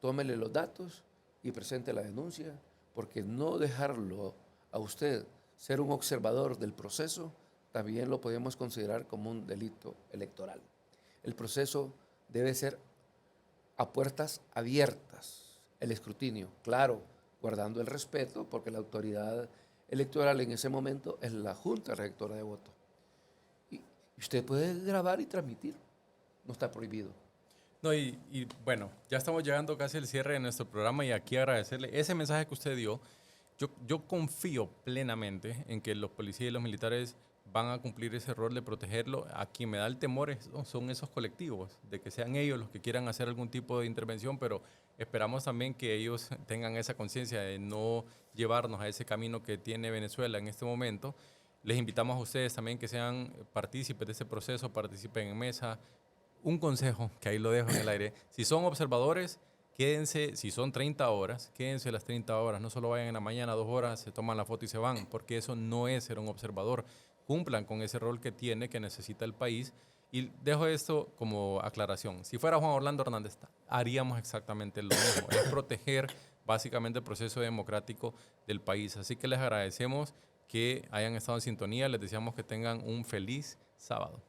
tómele los datos y presente la denuncia, porque no dejarlo a usted ser un observador del proceso también lo podemos considerar como un delito electoral. El proceso debe ser a puertas abiertas, el escrutinio, claro, guardando el respeto, porque la autoridad electoral en ese momento es la Junta Receptora de Voto. Y usted puede grabar y transmitir, no está prohibido. No, y bueno, ya estamos llegando casi al cierre de nuestro programa y aquí agradecerle ese mensaje que usted dio. Yo confío plenamente en que los policías y los militares van a cumplir ese rol de protegerlo. A quien me da el temor son esos colectivos, de que sean ellos los que quieran hacer algún tipo de intervención, pero esperamos también que ellos tengan esa conciencia de no llevarnos a ese camino que tiene Venezuela en este momento. Les invitamos a ustedes también que sean partícipes de ese proceso, participen en mesa. Un consejo, que ahí lo dejo en el aire, si son observadores, quédense, si son 30 horas, quédense las 30 horas, no solo vayan en la mañana 2 horas, se toman la foto y se van, porque eso no es ser un observador. Cumplan con ese rol que tiene, que necesita el país. Y dejo esto como aclaración. Si fuera Juan Orlando Hernández, haríamos exactamente lo mismo, es proteger básicamente el proceso democrático del país. Así que les agradecemos que hayan estado en sintonía, les deseamos que tengan un feliz sábado.